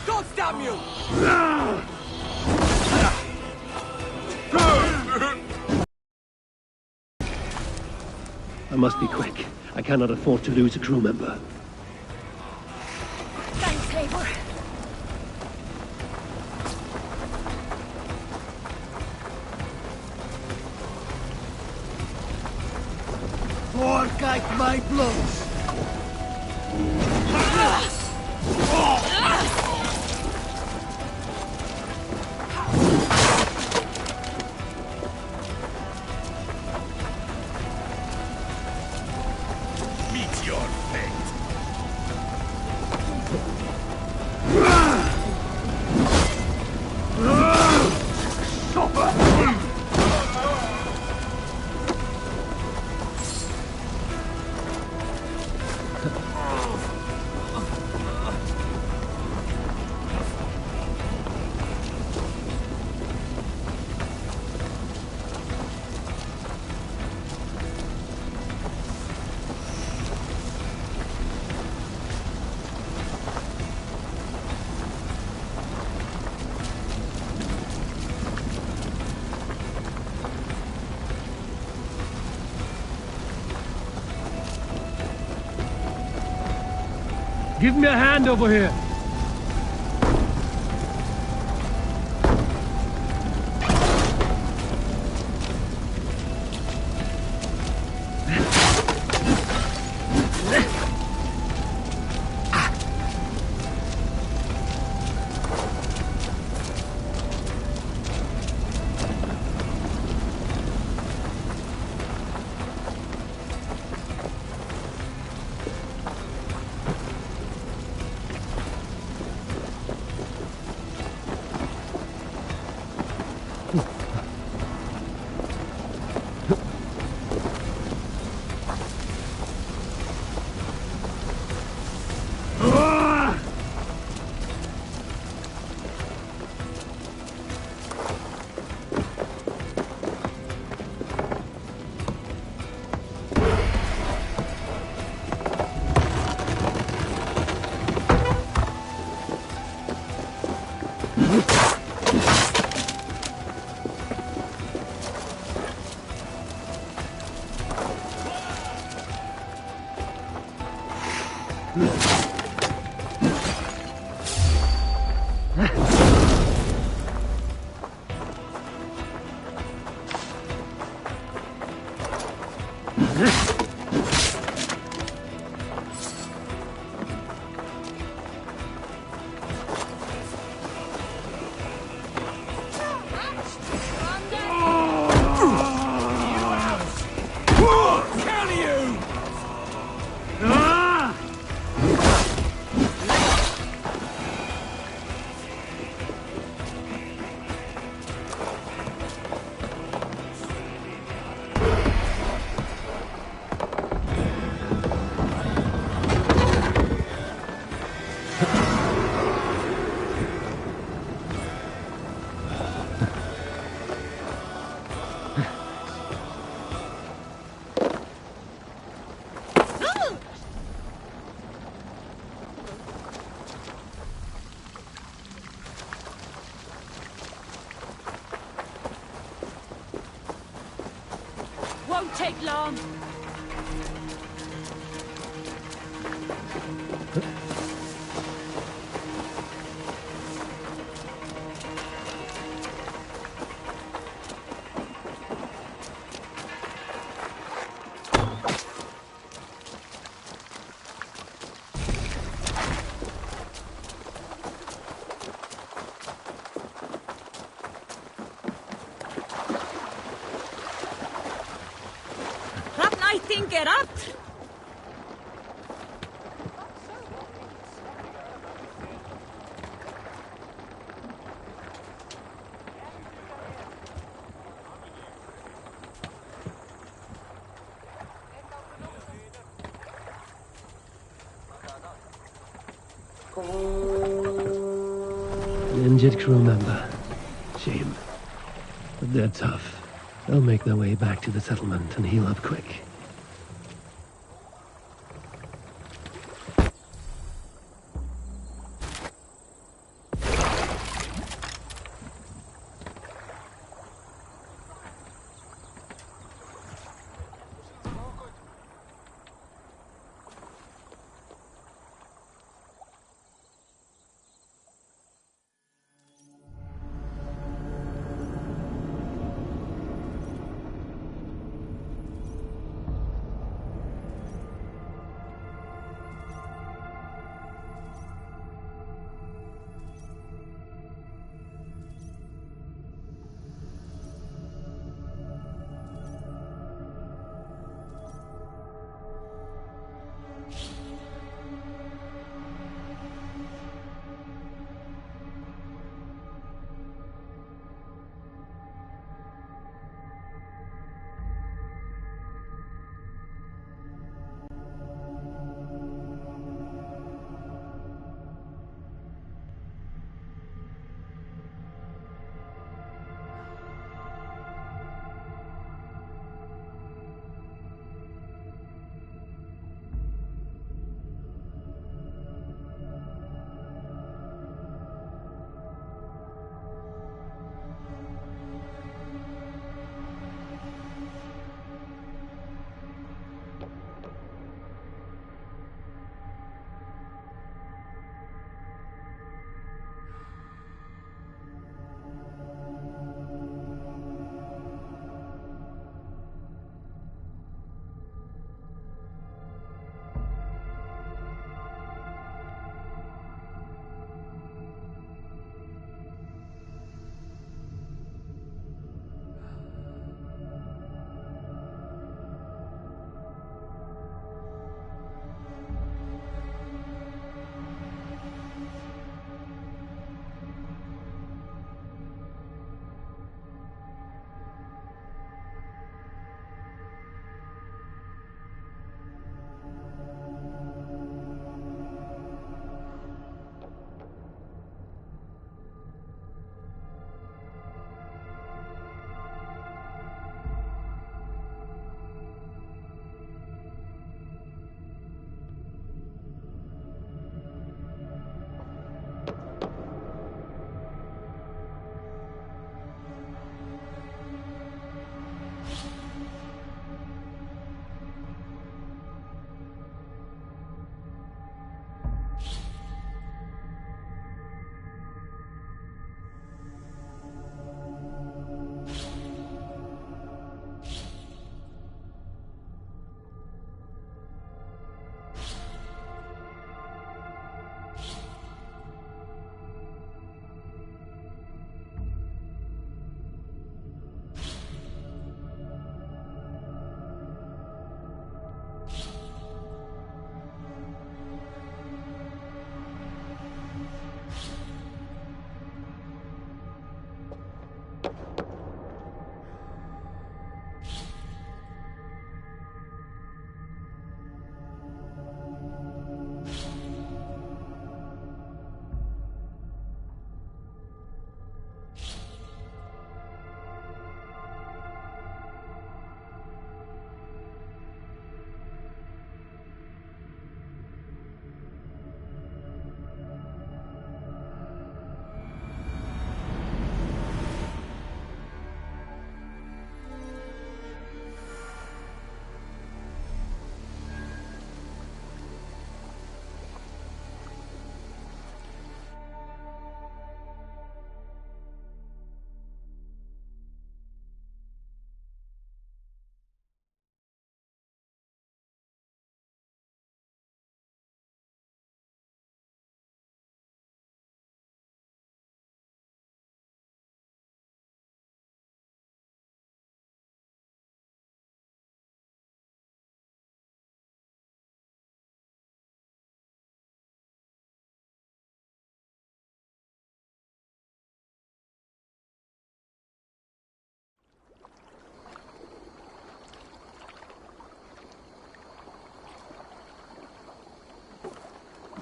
God damn you! I must be quick. I cannot afford to lose a crew member. Thanks, Eivor. Forget my blows! Meet your fate! Give me a hand over here. Won't take long. I think it up. An injured crew member. Shame. But they're tough. They'll make their way back to the settlement and heal up quick.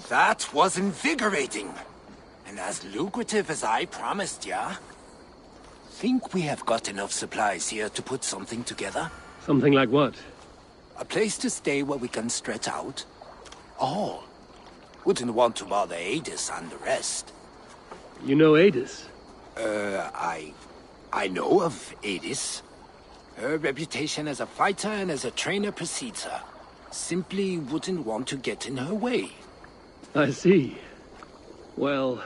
That was invigorating. And as lucrative as I promised ya. Think we have got enough supplies here to put something together? Something like what? A place to stay where we can stretch out. All. Wouldn't want to bother Adis and the rest. You know Adis? I know of Adis. Her reputation as a fighter and as a trainer precedes her. Simply wouldn't want to get in her way. I see. Well,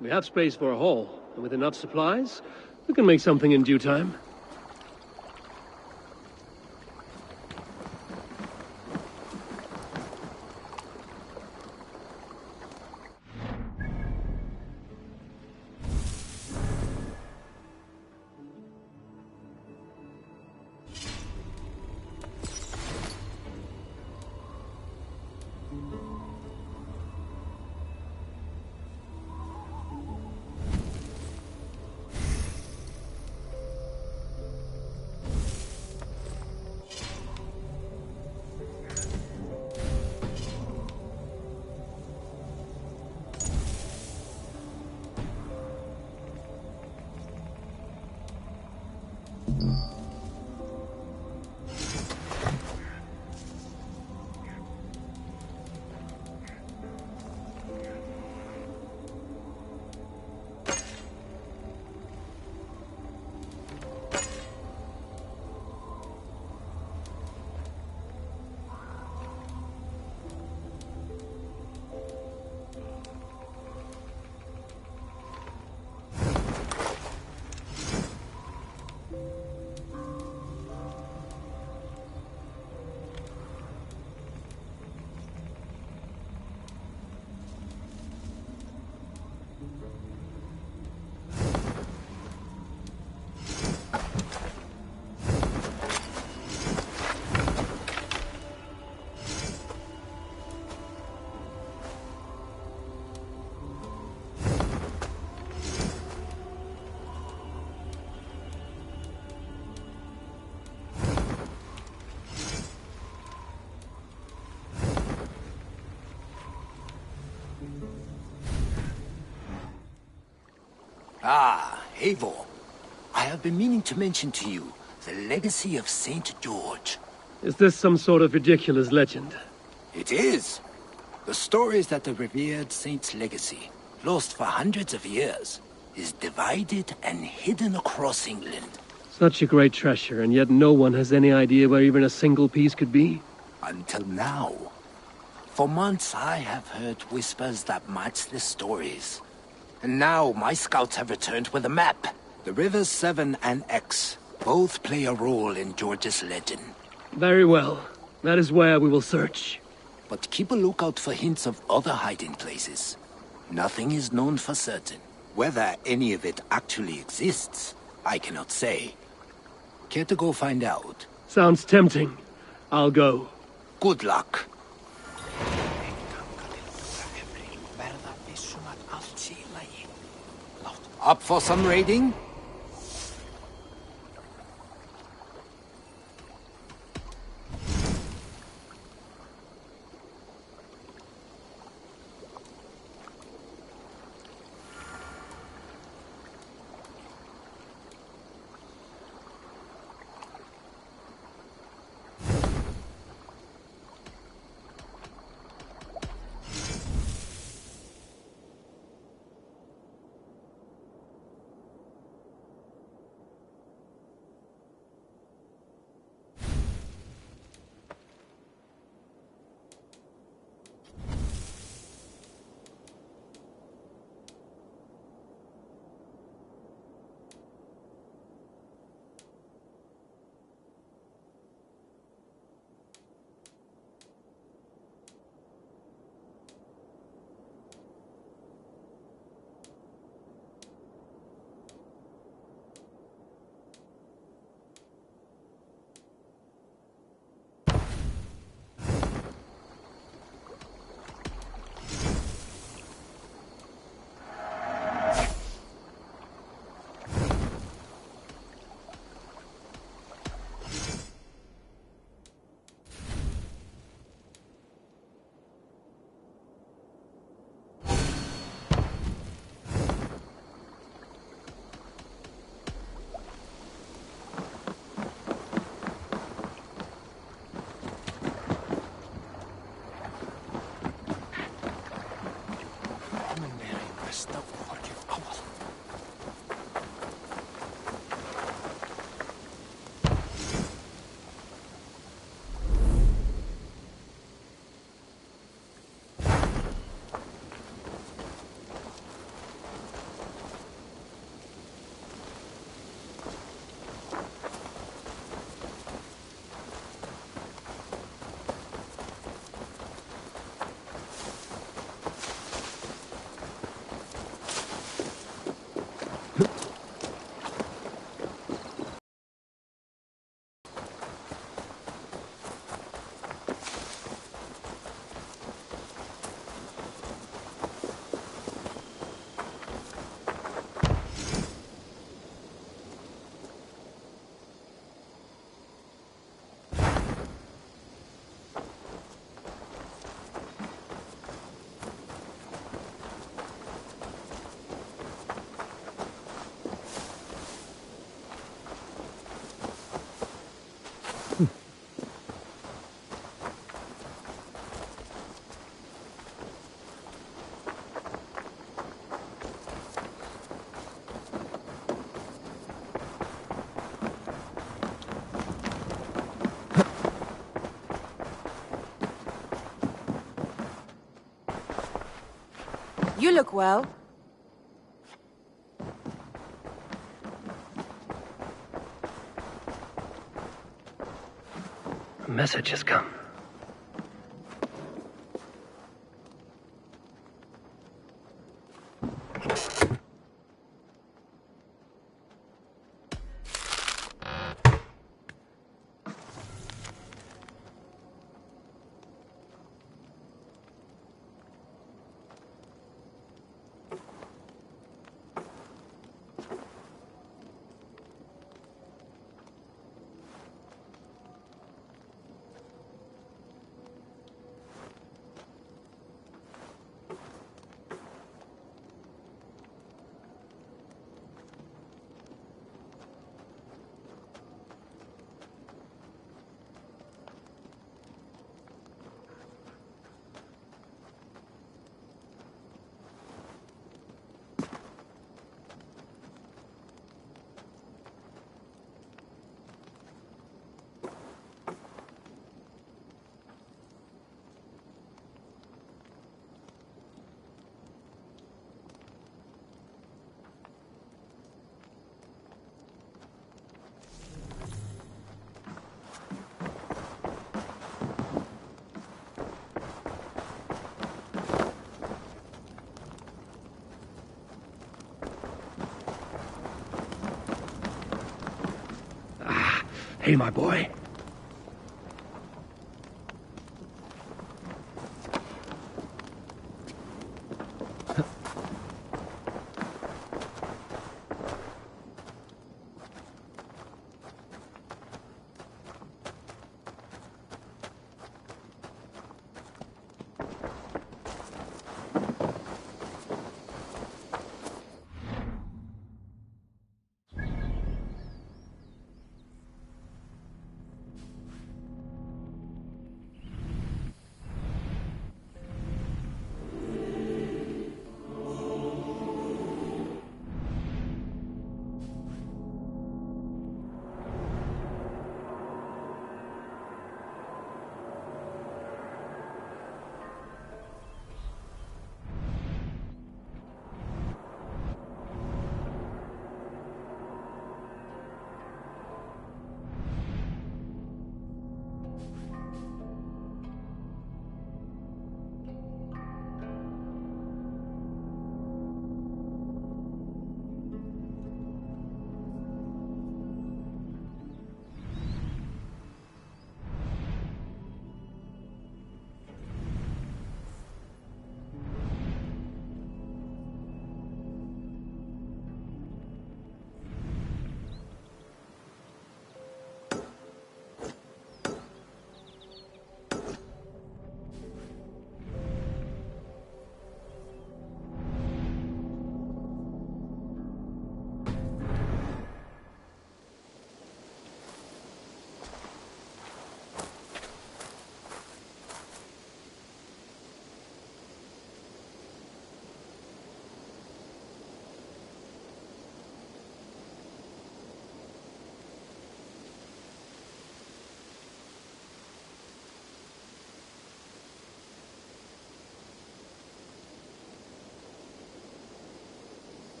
we have space for a hall, and with enough supplies, we can make something in due time. Ah, Eivor. I have been meaning to mention to you the legacy of Saint George. Is this some sort of ridiculous legend? It is. The story is that the revered saint's legacy, lost for hundreds of years, is divided and hidden across England. Such a great treasure, and yet no one has any idea where even a single piece could be? Until now. For months I have heard whispers that match the stories. And now my scouts have returned with a map. The rivers Severn and Exe both play a role in George's legend. Very well. That is where we will search. But keep a lookout for hints of other hiding places. Nothing is known for certain. Whether any of it actually exists, I cannot say. Care to go find out? Sounds tempting. I'll go. Good luck. Up for some raiding? You look well. A message has come. Hey, my boy.